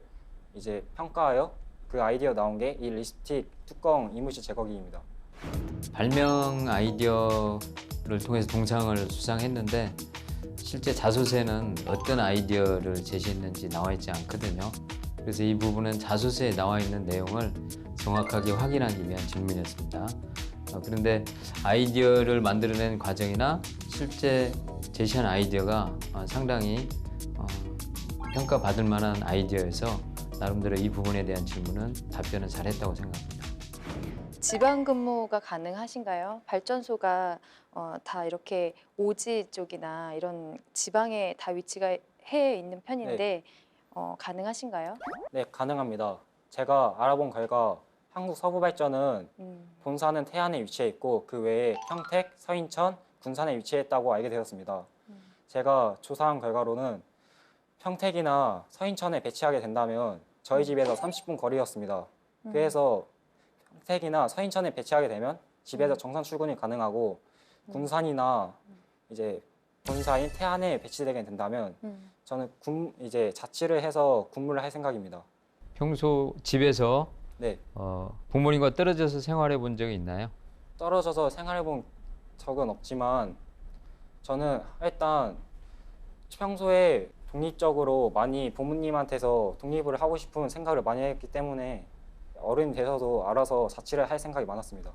M: 이제 평가하여 그 아이디어 나온 게 이 립스틱 뚜껑 이물질 제거기입니다.
N: 발명 아이디어를 통해서 동상을 수상했는데 실제 자소서에는 어떤 아이디어를 제시했는지 나와 있지 않거든요. 그래서 이 부분은 자소서에 나와 있는 내용을 정확하게 확인하기 위한 질문이었습니다. 그런데 아이디어를 만들어낸 과정이나 실제 제시한 아이디어가 상당히 평가받을 만한 아이디어여서 나름대로 이 부분에 대한 질문은 답변을 잘했다고 생각합니다.
L: 지방 근무가 가능하신가요? 발전소가 다 이렇게 오지 쪽이나 이런 지방에 다 위치가 해 있는 편인데 가능하신가요?
M: 네, 가능합니다. 제가 알아본 결과 한국 서부발전은 본사는 태안에 위치해 있고 그 외에 평택, 서인천, 군산에 위치했다고 알게 되었습니다. 제가 조사한 결과로는 평택이나 서인천에 배치하게 된다면 저희 집에서 30분 거리였습니다. 그래서 평택이나 서인천에 배치하게 되면 집에서 정상 출근이 가능하고 군산이나 이제 본사인 태안에 배치되게 된다면 저는 이제 자취를 해서 근무를 할 생각입니다.
N: 평소 집에서
M: 네.
N: 부모님과 떨어져서 생활해 본 적이 있나요?
M: 떨어져서 생활해 본 적은 없지만 저는 일단 평소에 독립적으로 많이 부모님한테서 독립을 하고 싶은 생각을 많이 했기 때문에 어른이 돼서도 알아서 자취를 할 생각이 많았습니다.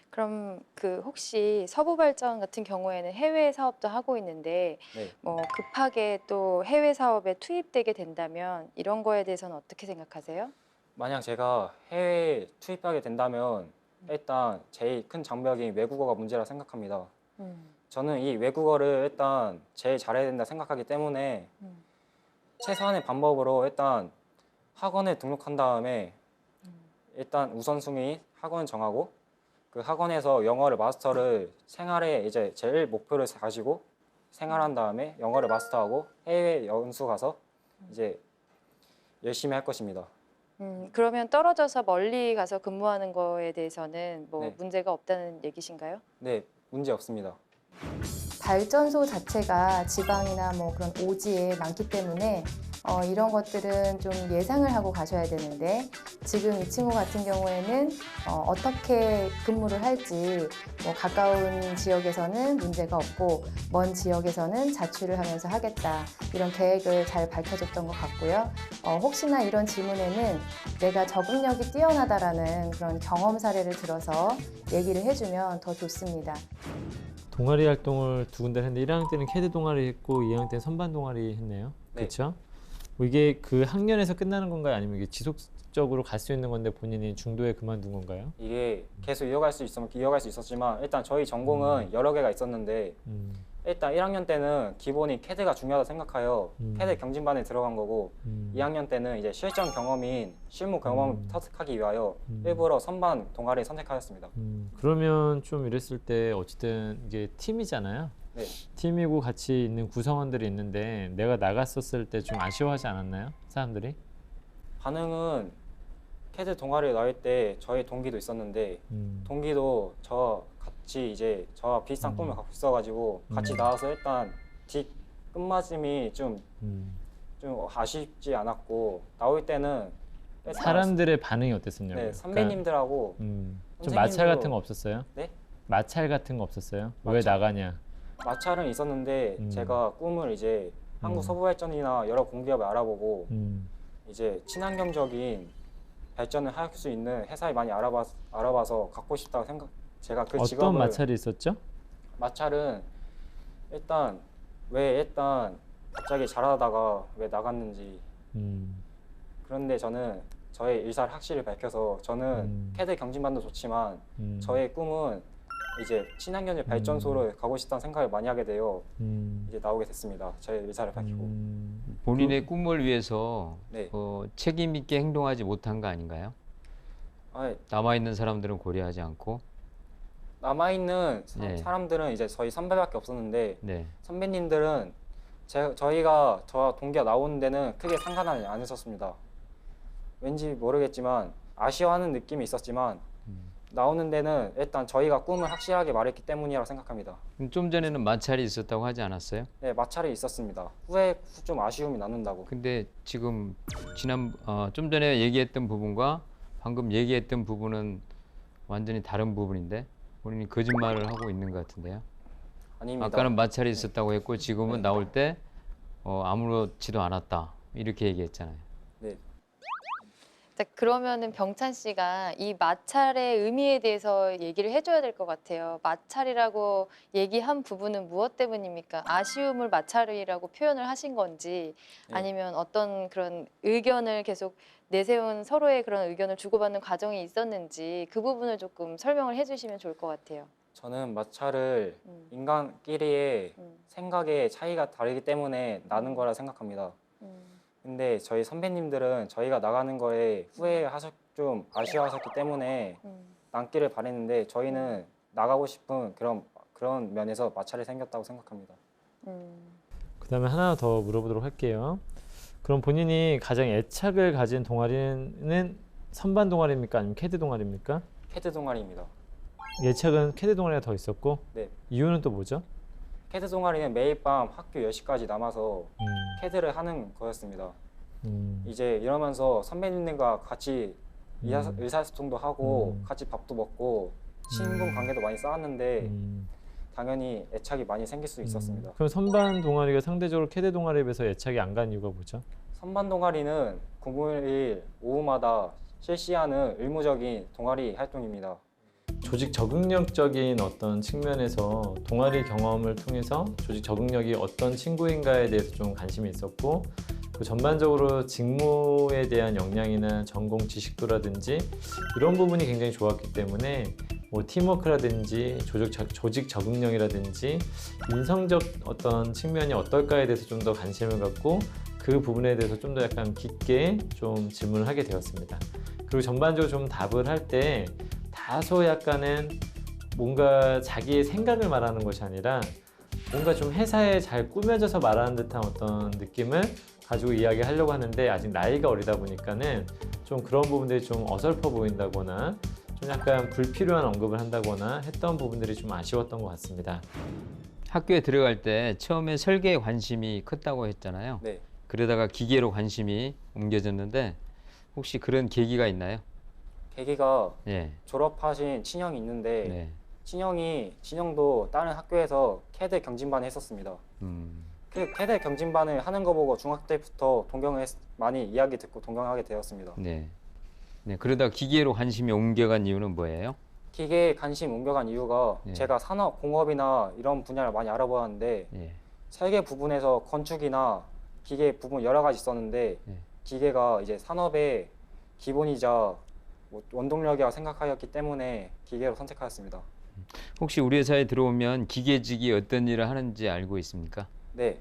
L: 그럼 그 혹시 서부발전 같은 경우에는 해외 사업도 하고 있는데
M: 네.
L: 뭐 급하게 또 해외 사업에 투입되게 된다면 이런 거에 대해서는 어떻게 생각하세요?
M: 만약 제가 해외에 투입하게 된다면 일단 제일 큰 장벽이 외국어가 문제라 생각합니다. 저는 이 외국어를 일단 제일 잘해야 된다 생각하기 때문에 최소한의 방법으로 일단 학원에 등록한 다음에 일단 우선순위 학원 정하고 그 학원에서 영어를 마스터를 생활에 이제 제일 목표를 가지고 생활한 다음에 영어를 마스터하고 해외 연수 가서 이제 열심히 할 것입니다.
L: 그러면 떨어져서 멀리 가서 근무하는 거에 대해서는 뭐
M: 네.
L: 문제가 없다는 얘기신가요?
M: 네, 문제 없습니다.
D: 발전소 자체가 지방이나 뭐 그런 오지에 많기 때문에
L: 이런 것들은 좀 예상을 하고 가셔야 되는데 지금 이 친구 같은 경우에는 어떻게 근무를 할지 뭐 가까운 지역에서는 문제가 없고 먼 지역에서는 자취를 하면서 하겠다 이런 계획을 잘 밝혀줬던 것 같고요. 혹시나 이런 질문에는 내가 적응력이 뛰어나다라는 그런 경험 사례를 들어서 얘기를 해주면 더 좋습니다.
O: 동아리 활동을 두 군데 했는데 1학년 때는 캐드 동아리 했고 2학년 때는 선반 동아리 했네요.
M: 네.
O: 그렇죠? 뭐 이게 그 학년에서 끝나는 건가요? 아니면 이게 지속적으로 갈 수 있는 건데 본인이 중도에 그만둔 건가요?
M: 이게 계속 이어갈 수 있으면 이어갈 수 있었지만 일단 저희 전공은 여러 개가 있었는데 일단 1학년 때는 기본이 캐드가 중요하다 생각하여 캐드 경진반에 들어간 거고 2학년 때는 이제 실전 경험인 실무 경험을 터득하기 위하여 일부러 선반 동아리를 선택하였습니다.
O: 그러면 좀 이랬을 때 어쨌든 이게 팀이잖아요.
M: 네.
O: 팀이고 같이 있는 구성원들이 있는데 내가 나갔었을 때 좀 아쉬워하지 않았나요? 사람들이?
M: 반응은 캐드 동아리에 나올 때 저희 동기도 있었는데 동기도 저 같이 이제 저와 비슷한 꿈을 갖고 있어가지고 같이 나와서 일단 뒷 끝맞음이 좀 아쉽지 않았고 나올 때는
O: 사람들의 반응이 어땠었냐고요?
M: 네, 선배님들하고
O: 좀 마찰 같은 거 없었어요?
M: 네?
O: 마찰 같은 거 없었어요? 왜
M: 마찰?
O: 나가냐?
M: 마찰은 있었는데 제가 꿈을 이제 한국 서부발전이나 여러 공기업을 알아보고 이제 친환경적인 발전을 할 수 있는 회사를 많이 알아봐서 갖고 싶다고 제가 그 직업을
O: 어떤 마찰이 있었죠?
M: 마찰은 일단 갑자기 잘하다가 왜 나갔는지 그런데 저는 저의 의사를 확실히 밝혀서 저는 캐드 경진반도 좋지만 저의 꿈은 이제 친환경의 발전소로 가고 싶다는 생각을 많이 하게 되어 이제 나오게 됐습니다. 저의 의사를 밝히고
N: 본인의 꿈을 위해서
M: 네.
N: 책임 있게 행동하지 못한 거 아닌가요? 남아있는 사람들은 고려하지 않고
M: 남아있는
N: 네.
M: 사람들은 이제 저희 선배밖에 없었는데
N: 네.
M: 선배님들은 저희가 저 동기가 나오는 데는 크게 상관을 안 했었습니다. 왠지 모르겠지만 아쉬워하는 느낌이 있었지만 나오는 데는 일단 저희가 꿈을 확실하게 말했기 때문이라고 생각합니다.
N: 좀 전에는 마찰이 있었다고 하지 않았어요?
M: 네, 마찰이 있었습니다. 후에 좀 아쉬움이 남는다고.
N: 근데 지금 좀 전에 얘기했던 부분과 방금 얘기했던 부분은 완전히 다른 부분인데 본인이 거짓말을 하고 있는 것 같은데요?
M: 아닙니다.
N: 아까는 마찰이 있었다고 했고 지금은 나올 때 아무렇지도 않았다 이렇게 얘기했잖아요.
M: 네.
L: 자, 그러면은 병찬 씨가 이 마찰의 의미에 대해서 얘기를 해줘야 될 것 같아요. 마찰이라고 얘기한 부분은 무엇 때문입니까? 아쉬움을 마찰이라고 표현을 하신 건지 아니면 어떤 그런 의견을 계속 내세운 서로의 그런 의견을 주고받는 과정이 있었는지 그 부분을 조금 설명을 해주시면 좋을 것 같아요.
M: 저는 마찰을 인간끼리의 생각의 차이가 다르기 때문에 나는 거라 생각합니다. 근데 저희 선배님들은 저희가 나가는 거에 좀 아쉬워하셨기 때문에 남기를 바랬는데 저희는 나가고 싶은 그런 면에서 마찰이 생겼다고 생각합니다.
O: 그다음에 하나 더 물어보도록 할게요. 그럼 본인이 가장 애착을 가진 동아리는 선반 동아리입니까? 아니면 캐드 동아리입니까?
M: 캐드 동아리입니다.
O: 애착은 캐드 동아리가 더 있었고
M: 네.
O: 이유는 또 뭐죠?
M: 캐드 동아리는 매일 밤 학교 10시까지 남아서 캐드를 하는 거였습니다. 이제 이러면서 선배님들과 같이 의사소통도 하고 같이 밥도 먹고 친분 관계도 많이 쌓았는데 당연히 애착이 많이 생길 수 있었습니다.
O: 그럼 선반 동아리가 상대적으로 캐드 동아리에 비해서 애착이 안 간 이유가 뭐죠?
M: 선반 동아리는 금요일 오후마다 실시하는 의무적인 동아리 활동입니다.
O: 조직 적응력적인 어떤 측면에서 동아리 경험을 통해서 조직 적응력이 어떤 친구인가에 대해서 좀 관심이 있었고 그 전반적으로 직무에 대한 역량이나 전공 지식도라든지 이런 부분이 굉장히 좋았기 때문에 뭐 팀워크라든지 조직 적응력이라든지 인성적 어떤 측면이 어떨까에 대해서 좀 더 관심을 갖고 그 부분에 대해서 좀 더 약간 깊게 좀 질문을 하게 되었습니다. 그리고 전반적으로 좀 답을 할 때 다소 약간은 뭔가 자기의 생각을 말하는 것이 아니라 뭔가 좀 회사에 잘 꾸며져서 말하는 듯한 어떤 느낌을 가지고 이야기하려고 하는데 아직 나이가 어리다 보니까는 좀 그런 부분들이 좀 어설퍼 보인다거나 좀 약간 불필요한 언급을 한다거나 했던 부분들이 좀 아쉬웠던 것 같습니다.
N: 학교에 들어갈 때 처음에 설계에 관심이 컸다고 했잖아요.
M: 네.
N: 그러다가 기계로 관심이 옮겨졌는데 혹시 그런 계기가 있나요?
M: 계기가
N: 예.
M: 졸업하신 친형이 있는데
N: 네.
M: 친형도 다른 학교에서 캐드 경진반을 했었습니다. 그 캐드 경진반을 하는 거 보고 중학교 때부터 많이 이야기 듣고 동경하게 되었습니다.
N: 네. 네. 그러다 기계로 관심이 옮겨간 이유는 뭐예요?
M: 기계에 관심 옮겨간 이유가
N: 예.
M: 제가 산업, 공업이나 이런 분야를 많이 알아보았는데
N: 예.
M: 설계 부분에서 건축이나 기계 부분 여러 가지 있었는데
N: 예.
M: 기계가 이제 산업의 기본이자 뭐 원동력이라고 생각하였기 때문에 기계로 선택하였습니다.
N: 혹시 우리 회사에 들어오면 기계직이 어떤 일을 하는지 알고 있습니까?
M: 네,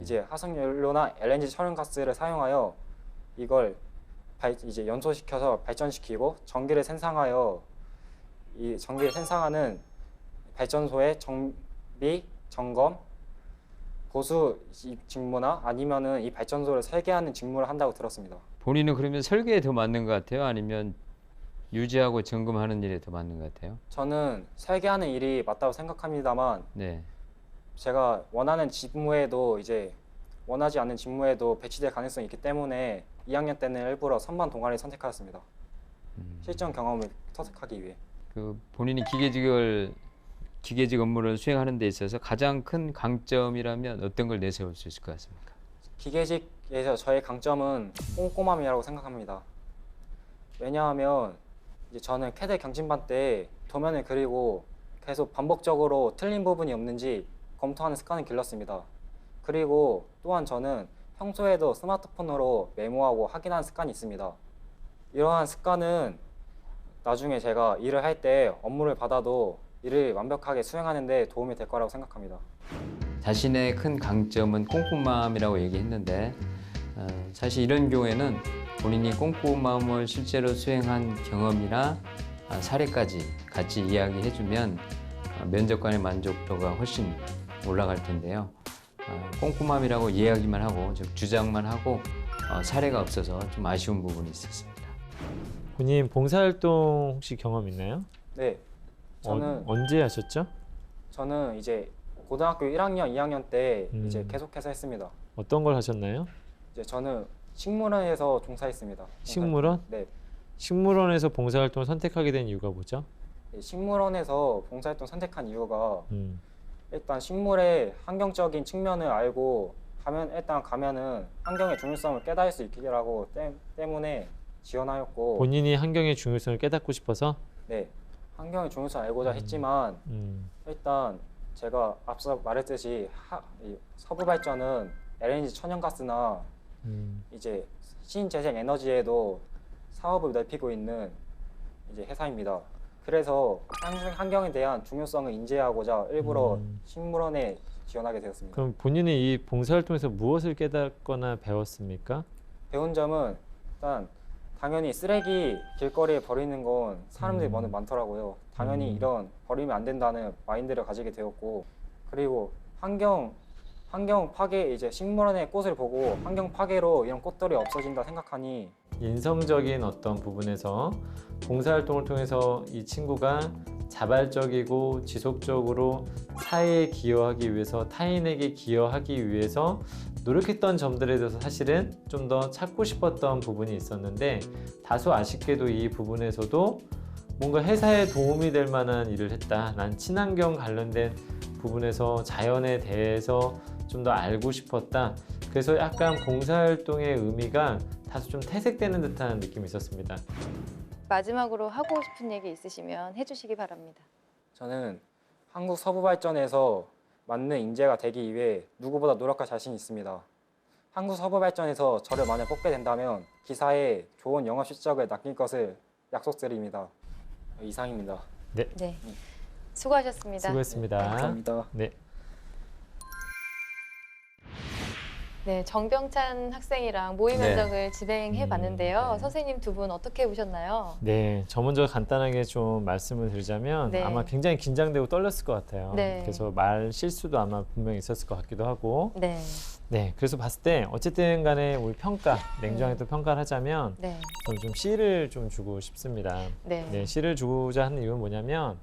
M: 이제 화석연료나 LNG 천연가스를 사용하여 이걸 이제 연소시켜서 발전시키고 전기를 생산하여 이 전기를 생산하는 발전소의 정비, 점검, 보수 직무나 아니면은 이 발전소를 설계하는 직무를 한다고 들었습니다.
N: 본인은 그러면 설계에 더 맞는 것 같아요? 아니면 유지하고 점검하는 일에 더 맞는 것 같아요?
M: 저는 설계하는 일이 맞다고 생각합니다만
N: 네.
M: 제가 원하는 직무에도 이제 원하지 않는 직무에도 배치될 가능성이 있기 때문에 2학년 때는 일부러 선반 동아리를 선택하였습니다. 실전 경험을 터득하기 위해.
N: 그 본인이 기계직 업무를 수행하는 데 있어서 가장 큰 강점이라면 어떤 걸 내세울 수 있을 것 같습니까?
M: 기계직에서 저의 강점은 꼼꼼함이라고 생각합니다. 왜냐하면 이제 저는 캐드 경진반 때 도면을 그리고 계속 반복적으로 틀린 부분이 없는지 검토하는 습관을 길렀습니다. 그리고 또한 저는 평소에도 스마트폰으로 메모하고 확인하는 습관이 있습니다. 이러한 습관은 나중에 제가 일을 할 때 업무를 받아도 일을 완벽하게 수행하는 데 도움이 될 거라고 생각합니다.
N: 자신의 큰 강점은 꼼꼼함이라고 얘기했는데 사실 이런 경우에는 본인이 꼼꼼함을 실제로 수행한 경험이나 사례까지 같이 이야기해주면 면접관의 만족도가 훨씬 올라갈 텐데요. 꼼꼼함이라고 이야기만 하고 즉 주장만 하고 사례가 없어서 좀 아쉬운 부분이 있었습니다.
O: 본인 봉사활동 혹시 경험 있나요?
M: 네, 저는
O: 언제 하셨죠?
M: 저는 이제 고등학교 1학년, 2학년 때 이제 계속해서 했습니다.
O: 어떤 걸 하셨나요?
M: 이제 저는 식물원에서 종사했습니다.
O: 식물원?
M: 네.
O: 식물원에서 봉사활동을 선택하게 된 이유가 뭐죠?
M: 네, 식물원에서 봉사활동 선택한 이유가 일단 식물의 환경적인 측면을 알고 가면은 환경의 중요성을 깨달을 수 있기라고 때문에 지원하였고
O: 본인이 환경의 중요성을 깨닫고 싶어서?
M: 네, 환경의 중요성을 알고자 했지만 일단 제가 앞서 말했듯이 서부 발전은 LNG 천연가스나 이제 신재생 에너지에도 사업을 넓히고 있는 이제 회사입니다. 그래서 환경에 대한 중요성을 인지하고자 일부러 식물원에 지원하게 되었습니다.
O: 그럼 본인은 이 봉사활동에서 무엇을 깨닫거나 배웠습니까?
M: 배운 점은 일단 당연히 쓰레기 길거리에 버리는 건 사람들이 많더라고요. 당연히 이런 버리면 안 된다는 마인드를 가지게 되었고, 그리고 환경 파괴, 이제 식물원의 꽃을 보고 환경 파괴로 이런 꽃들이 없어진다 생각하니
O: 인성적인 어떤 부분에서 봉사활동을 통해서 이 친구가 자발적이고 지속적으로 사회에 기여하기 위해서, 타인에게 기여하기 위해서 노력했던 점들에 대해서 사실은 좀 더 찾고 싶었던 부분이 있었는데, 다소 아쉽게도 이 부분에서도 뭔가 회사에 도움이 될 만한 일을 했다. 난 친환경 관련된 부분에서 자연에 대해서 좀 더 알고 싶었다. 그래서 약간 봉사활동의 의미가 다소 좀 퇴색되는 듯한 느낌이 있었습니다.
L: 마지막으로 하고 싶은 얘기 있으시면 해주시기 바랍니다.
M: 저는 한국 서부 발전에서 맞는 인재가 되기 위해 누구보다 노력할 자신이 있습니다. 한국 서부 발전에서 저를 만약 뽑게 된다면 기사에 좋은 영업 실적을 남길 것을 약속드립니다. 이상입니다.
O: 네.
L: 수고하셨습니다.
O: 수고했습니다.
M: 감사합니다.
O: 네.
L: 네, 정병찬 학생이랑 모의
O: 네.
L: 면접을 진행해 봤는데요. 선생님 두 분 어떻게 보셨나요?
O: 네, 저 먼저 간단하게 좀 말씀을 드리자면
L: 네.
O: 아마 굉장히 긴장되고 떨렸을 것 같아요.
L: 네.
O: 그래서 말 실수도 아마 분명히 있었을 것 같기도 하고.
L: 네.
O: 네, 그래서 봤을 때 어쨌든 간에 우리 평가, 냉정하게 또 평가를 하자면
L: 네.
O: 저는 좀 C를 좀 주고 싶습니다.
L: 네.
O: C를 주고자 하는 이유는 뭐냐면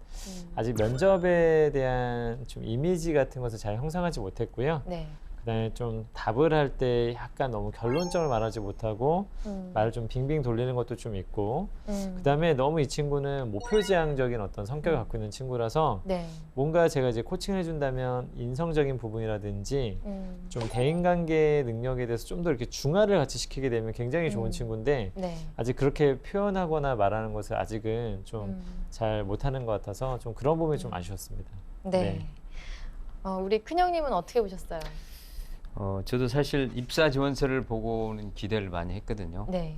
O: 아직 면접에 대한 좀 이미지 같은 것을 잘 형성하지 못했고요.
L: 네.
O: 그다음에 좀 답을 할 때 약간 너무 결론적으로 말하지 못하고 말을 좀 빙빙 돌리는 것도 좀 있고 그다음에 너무 이 친구는 목표지향적인 어떤 성격을 갖고 있는 친구라서
L: 네.
O: 뭔가 제가 이제 코칭을 해준다면 인성적인 부분이라든지 좀 대인관계 능력에 대해서 좀 더 이렇게 중화를 같이 시키게 되면 굉장히 좋은 친구인데
L: 네.
O: 아직 그렇게 표현하거나 말하는 것을 아직은 좀 잘 못하는 것 같아서 좀 그런 부분이 좀 아쉬웠습니다.
L: 네. 우리 큰형님은 어떻게 보셨어요?
N: 저도 사실 입사 지원서를 보고는 기대를 많이 했거든요.
L: 네.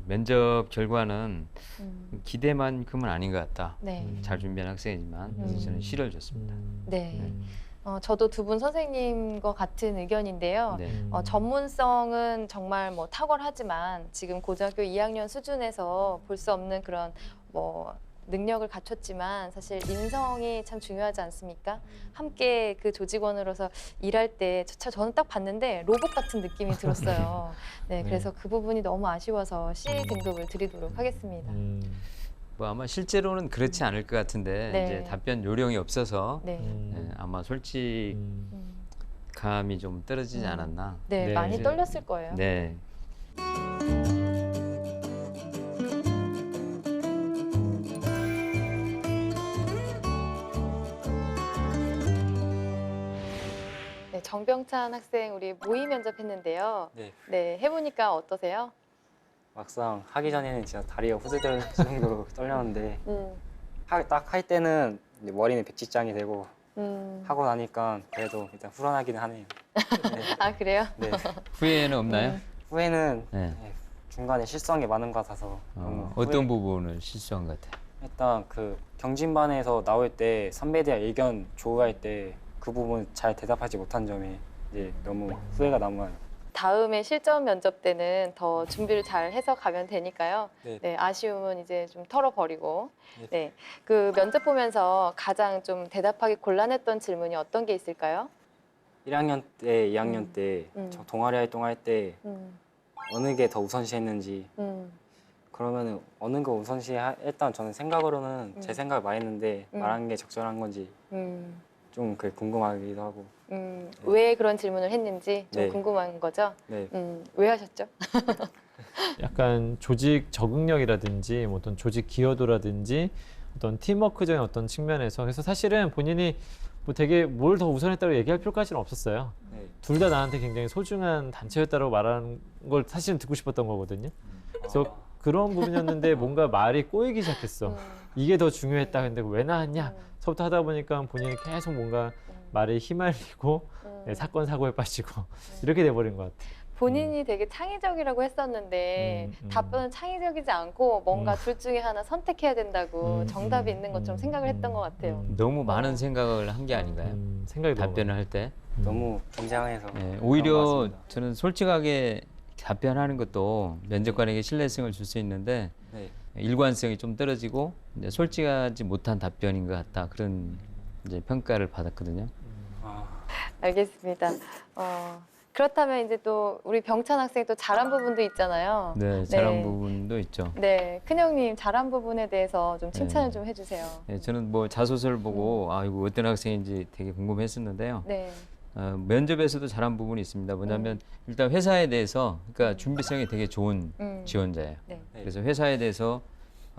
N: 면접 결과는 기대만큼은 아닌 것 같다.
L: 네.
N: 잘 준비한 학생이지만 그래서 저는 C를 줬습니다.
L: 네. 저도 두 분 선생님과 같은 의견인데요.
N: 네.
L: 전문성은 정말 뭐 탁월하지만 지금 고등학교 2학년 수준에서 볼 수 없는 그런 뭐 능력을 갖췄지만 사실 인성이 참 중요하지 않습니까? 함께 그 조직원으로서 일할 때 저는 딱 봤는데 로봇 같은 느낌이 들었어요. 네, 그래서 그 부분이 너무 아쉬워서 C 등급을 드리도록 하겠습니다.
N: 뭐 아마 실제로는 그렇지 않을 것 같은데
L: 네.
N: 이제 답변 요령이 없어서
L: 네.
N: 아마 솔직감이 좀 떨어지지 않았나.
L: 네, 많이 떨렸을 거예요.
N: 네.
L: 네, 정병찬 학생 우리 모의 면접했는데요.
M: 네.
L: 네, 해보니까 어떠세요?
M: 막상 하기 전에는 진짜 다리가 후들들 정도로 떨렸는데 딱 할 때는 이제 머리는 백지장이 되고 하고 나니까 그래도 일단 후련하기는 하네요. 네.
L: 아 그래요?
M: 네.
N: 후회는 없나요?
M: 후회는
N: 네.
M: 중간에 실수한 게 많은 것 같아서 너무
N: 어떤 부분을 실수한 것 같아요?
M: 일단 그 경진반에서 나올 때 선배들 의견 조우할 때 그 부분 잘 대답하지 못한 점에 이제 너무 후회가 남아요.
L: 다음에 실전 면접 때는 더 준비를 잘 해서 가면 되니까요.
M: 네.
L: 네, 아쉬움은 이제 좀 털어버리고.
M: 네.
L: 네, 그 면접 보면서 가장 좀 대답하기 곤란했던 질문이 어떤 게 있을까요?
M: 1학년 때, 2학년 때 저 동아리 활동할 때
L: 음,
M: 어느 게 더 우선시했는지 그러면은 어느 거 우선시 일단 저는 생각으로는 제 생각을 많이 했는데 말한 게 적절한 건지 좀 그게 궁금하기도 하고.
L: 왜 그런 질문을 했는지 좀
M: 네.
L: 궁금한 거죠?
M: 네.
L: 왜 하셨죠?
O: 약간 조직 적응력이라든지 뭐 어떤 조직 기여도라든지 어떤 팀워크적인 어떤 측면에서 그래서 사실은 본인이 뭐 되게 뭘 더 우선했다고 얘기할 필요까지는 없었어요.
M: 네.
O: 둘 다 나한테 굉장히 소중한 단체였다고 말하는 걸 사실은 듣고 싶었던 거거든요. 그래서 그런 부분이었는데 뭔가 말이 꼬이기 시작했어. 이게 더 중요했다. 근데 왜 나왔냐? 서부터 하다 보니까 본인이 계속 뭔가 말에 휘말리고 네, 사건 사고에 빠지고 이렇게 돼버린 것 같아요.
L: 본인이 되게 창의적이라고 했었는데 답변은 창의적이지 않고 뭔가 둘 중에 하나 선택해야 된다고 정답이 있는 것처럼 생각을 했던 것 같아요.
N: 너무 많은 생각을 한 게 아닌가요?
O: 생각이
N: 답변을 할 때.
M: 너무 긴장해서.
N: 네, 오히려 저는 솔직하게 답변하는 것도 면접관에게 신뢰성을 줄 수 있는데
M: 네.
N: 일관성이 좀 떨어지고 이제 솔직하지 못한 답변인 것 같다 그런 이제 평가를 받았거든요.
L: 알겠습니다. 그렇다면 이제 또 우리 병찬 학생 또 잘한 부분도 있잖아요.
N: 네, 잘한 부분도 있죠.
L: 네, 큰형님 잘한 부분에 대해서 좀 칭찬을 좀 해주세요.
N: 네, 저는 뭐 자소서를 보고 아 이거 어떤 학생인지 되게 궁금했었는데요.
L: 네.
N: 면접에서도 잘한 부분이 있습니다. 뭐냐면 일단 회사에 대해서 그러니까 준비성이 되게 좋은 지원자예요.
L: 네.
N: 그래서 회사에 대해서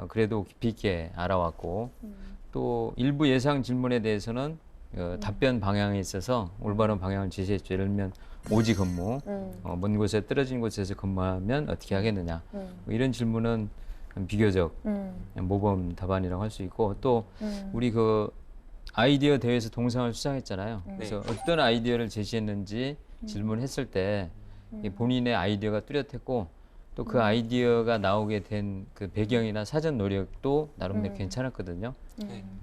N: 그래도 깊이 있게 알아왔고 또 일부 예상 질문에 대해서는 답변 방향에 있어서 올바른 방향을 제시했죠. 예를 들면 오지 근무, 먼 곳에 떨어진 곳에서 근무하면 어떻게 하겠느냐. 뭐 이런 질문은 비교적 모범 답안이라고 할 수 있고 또 우리 그 아이디어 대회에서 동상을 수상했잖아요. 그래서 어떤 아이디어를 제시했는지 질문했을 때 본인의 아이디어가 뚜렷했고 또 그 아이디어가 나오게 된 그 배경이나 사전 노력도 나름대로 괜찮았거든요.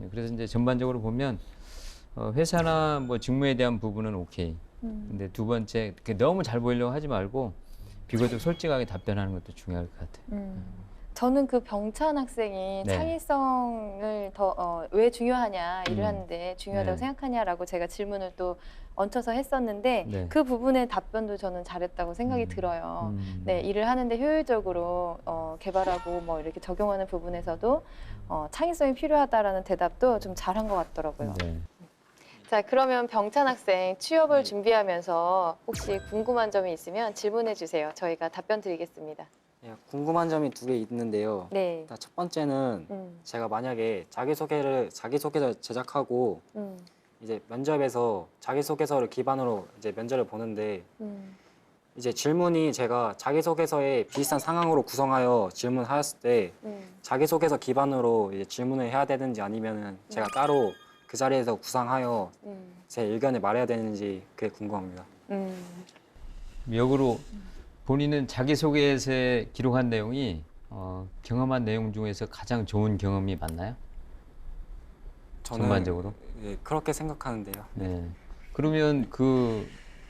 N: 그래서 이제 전반적으로 보면 회사나 뭐 직무에 대한 부분은 오케이. 근데 두 번째 너무 잘 보이려고 하지 말고 비교적 솔직하게 답변하는 것도 중요할 것 같아요.
L: 저는 그 병찬 학생이
N: 네.
L: 창의성을 더 왜 중요하냐 일을 하는데 중요하다고
N: 네.
L: 생각하냐라고 제가 질문을 또 얹혀서 했었는데
N: 네.
L: 그 부분의 답변도 저는 잘했다고 생각이 들어요. 네, 일을 하는데 효율적으로 개발하고 뭐 이렇게 적용하는 부분에서도 창의성이 필요하다라는 대답도 좀 잘한 것 같더라고요.
N: 네.
L: 자, 그러면 병찬 학생 취업을 준비하면서 혹시 궁금한 점이 있으면 질문해 주세요. 저희가 답변 드리겠습니다.
M: 예, 궁금한 점이 2개 있는데요.
L: 네.
M: 일단 첫 번째는 제가 만약에 자기소개서 제작하고 이제 면접에서 자기소개서를 기반으로 이제 면접을 보는데 이제 질문이 제가 자기소개서에 비슷한 상황으로 구성하여 질문하였을 때 자기소개서 기반으로 이제 질문을 해야 되는지 아니면은 제가 따로 그 자리에서 구상하여 제 의견을 말해야 되는지 그게 궁금합니다.
N: 역으로 본인은 자기소개서에 기록한 내용이 경험한 내용 중에서 가장 좋은 경험이 맞나요?
M: 저는
N: 전반적으로?
M: 예, 그렇게 생각하는데요.
N: 네. 그러면 그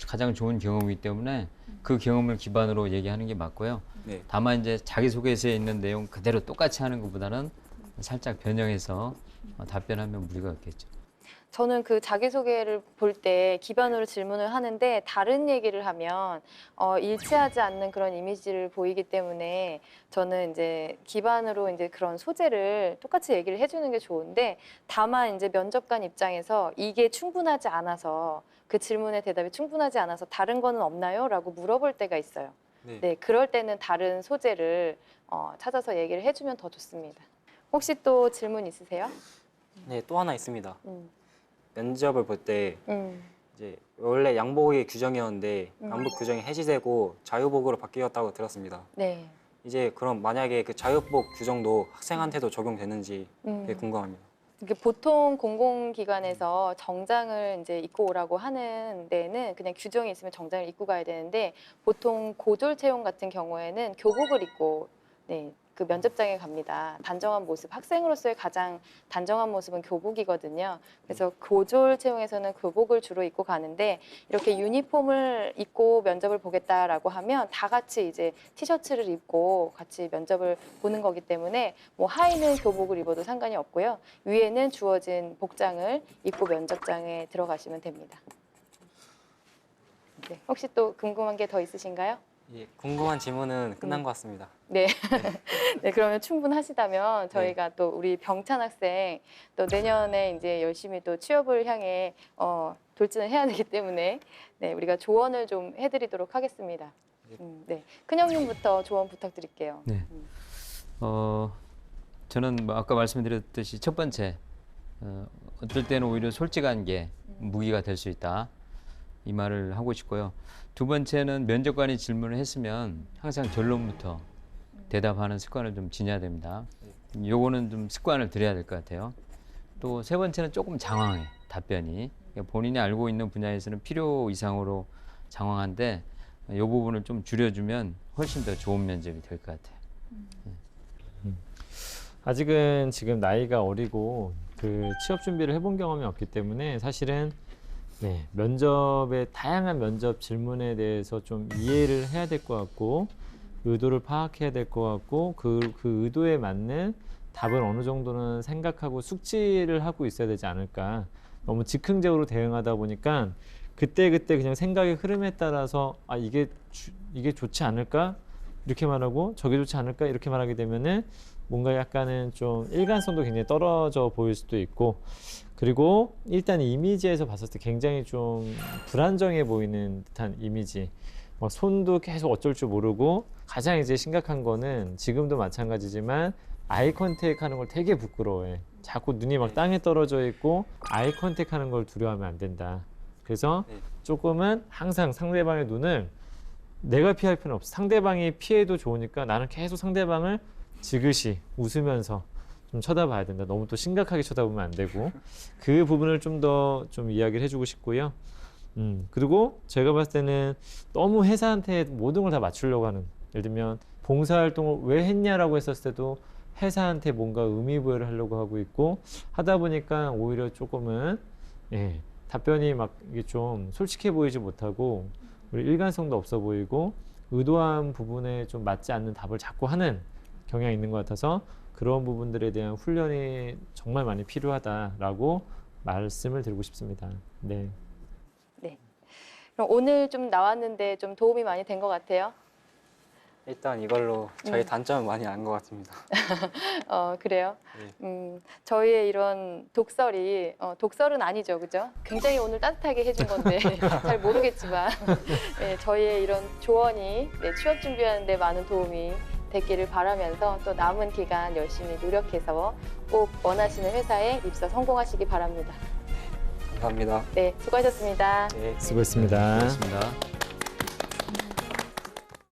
N: 가장 좋은 경험이기 때문에 그 경험을 기반으로 얘기하는 게 맞고요.
M: 네.
N: 다만 이제 자기소개서에 있는 내용 그대로 똑같이 하는 것보다는 살짝 변형해서 답변하면 무리가 없겠죠.
L: 저는 그 자기소개를 볼 때 기반으로 질문을 하는데 다른 얘기를 하면 일치하지 않는 그런 이미지를 보이기 때문에 저는 이제 기반으로 이제 그런 소재를 똑같이 얘기를 해주는 게 좋은데 다만 이제 면접관 입장에서 이게 충분하지 않아서 그 질문의 대답이 충분하지 않아서 다른 거는 없나요? 라고 물어볼 때가 있어요. 네, 그럴 때는 다른 소재를 찾아서 얘기를 해주면 더 좋습니다. 혹시 또 질문 있으세요?
M: 네, 또 하나 있습니다. 면접을 볼 때 이제 원래 양복이 규정이었는데 양복 규정이 해지되고 자유복으로 바뀌었다고 들었습니다.
L: 네.
M: 이제 그럼 만약에 그 자유복 규정도 학생한테도 적용되는지 그게 궁금합니다.
L: 이게 보통 공공기관에서 정장을 이제 입고 오라고 하는 데는 그냥 규정이 있으면 정장을 입고 가야 되는데 보통 고졸 채용 같은 경우에는 교복을 입고 그 면접장에 갑니다. 단정한 모습, 학생으로서의 가장 단정한 모습은 교복이거든요. 그래서 고졸 채용에서는 교복을 주로 입고 가는데 이렇게 유니폼을 입고 면접을 보겠다라고 하면 다 같이 이제 티셔츠를 입고 같이 면접을 보는 거기 때문에 뭐 하의는 교복을 입어도 상관이 없고요. 위에는 주어진 복장을 입고 면접장에 들어가시면 됩니다. 네, 혹시 또 궁금한 게 더 있으신가요?
M: 예, 궁금한 질문은 끝난 것 같습니다.
L: 네. 네, 그러면 충분하시다면 저희가 또 우리 병찬 학생 또 내년에 이제 열심히 또 취업을 향해 돌진을 해야 되기 때문에 네, 우리가 조언을 좀 해드리도록 하겠습니다. 네, 큰형님부터 조언 부탁드릴게요.
N: 네. 저는 뭐 아까 말씀드렸듯이 첫 번째 어떨 때는 오히려 솔직한 게 무기가 될 수 있다. 이 말을 하고 싶고요. 두 번째는 면접관이 질문을 했으면 항상 결론부터 대답하는 습관을 좀 지녀야 됩니다. 요거는 좀 습관을 들여야 될 것 같아요. 또 세 번째는 조금 장황해, 답변이. 그러니까 본인이 알고 있는 분야에서는 필요 이상으로 장황한데 이 부분을 좀 줄여주면 훨씬 더 좋은 면접이 될 것 같아요.
O: 아직은 지금 나이가 어리고 그 취업 준비를 해본 경험이 없기 때문에 사실은 면접의 다양한 면접 질문에 대해서 좀 이해를 해야 될 것 같고 의도를 파악해야 될 것 같고 그 의도에 맞는 답을 어느 정도는 생각하고 숙지를 하고 있어야 되지 않을까. 너무 즉흥적으로 대응하다 보니까 그때그때 그냥 생각의 흐름에 따라서 이게 좋지 않을까? 이렇게 말하고 저게 좋지 않을까? 이렇게 말하게 되면은 뭔가 약간은 좀 일관성도 굉장히 떨어져 보일 수도 있고 그리고 일단 이미지에서 봤을 때 굉장히 좀 불안정해 보이는 듯한 이미지 손도 계속 어쩔 줄 모르고 가장 이제 심각한 거는 지금도 마찬가지지만 아이 컨택 하는 걸 되게 부끄러워해. 자꾸 눈이 막 땅에 떨어져 있고 아이 컨택 하는 걸 두려워하면 안 된다. 그래서 조금은 항상 상대방의 눈을 내가 피할 필요는 없어. 상대방이 피해도 좋으니까 나는 계속 상대방을 지그시 웃으면서 좀 쳐다봐야 된다. 너무 또 심각하게 쳐다보면 안 되고 그 부분을 좀 더 좀 이야기를 해주고 싶고요. 그리고 제가 봤을 때는 너무 회사한테 모든 걸 다 맞추려고 하는 예를 들면 봉사활동을 왜 했냐라고 했었을 때도 회사한테 뭔가 의미부여를 하려고 하고 있고 하다 보니까 오히려 조금은 답변이 막 이게 좀 솔직해 보이지 못하고 일관성도 없어 보이고 의도한 부분에 좀 맞지 않는 답을 자꾸 하는 경향이 있는 것 같아서 그런 부분들에 대한 훈련이 정말 많이 필요하다라고 말씀을 드리고 싶습니다. 네.
L: 그럼 오늘 좀 나왔는데 좀 도움이 많이 된 것 같아요?
M: 일단 이걸로 저희 단점을 많이 안 것 같습니다.
L: 그래요? 저희의 이런 독설이 독설은 아니죠, 그죠? 굉장히 오늘 따뜻하게 해준 건데 잘 모르겠지만 네, 저희의 이런 조언이 취업 준비하는 데 많은 도움이 됐기를 바라면서 또 남은 기간 열심히 노력해서 꼭 원하시는 회사에 입사 성공하시기 바랍니다.
M: 감사합니다.
L: 네, 수고하셨습니다.
M: 네.
O: 수고했습니다.
N: 고맙습니다.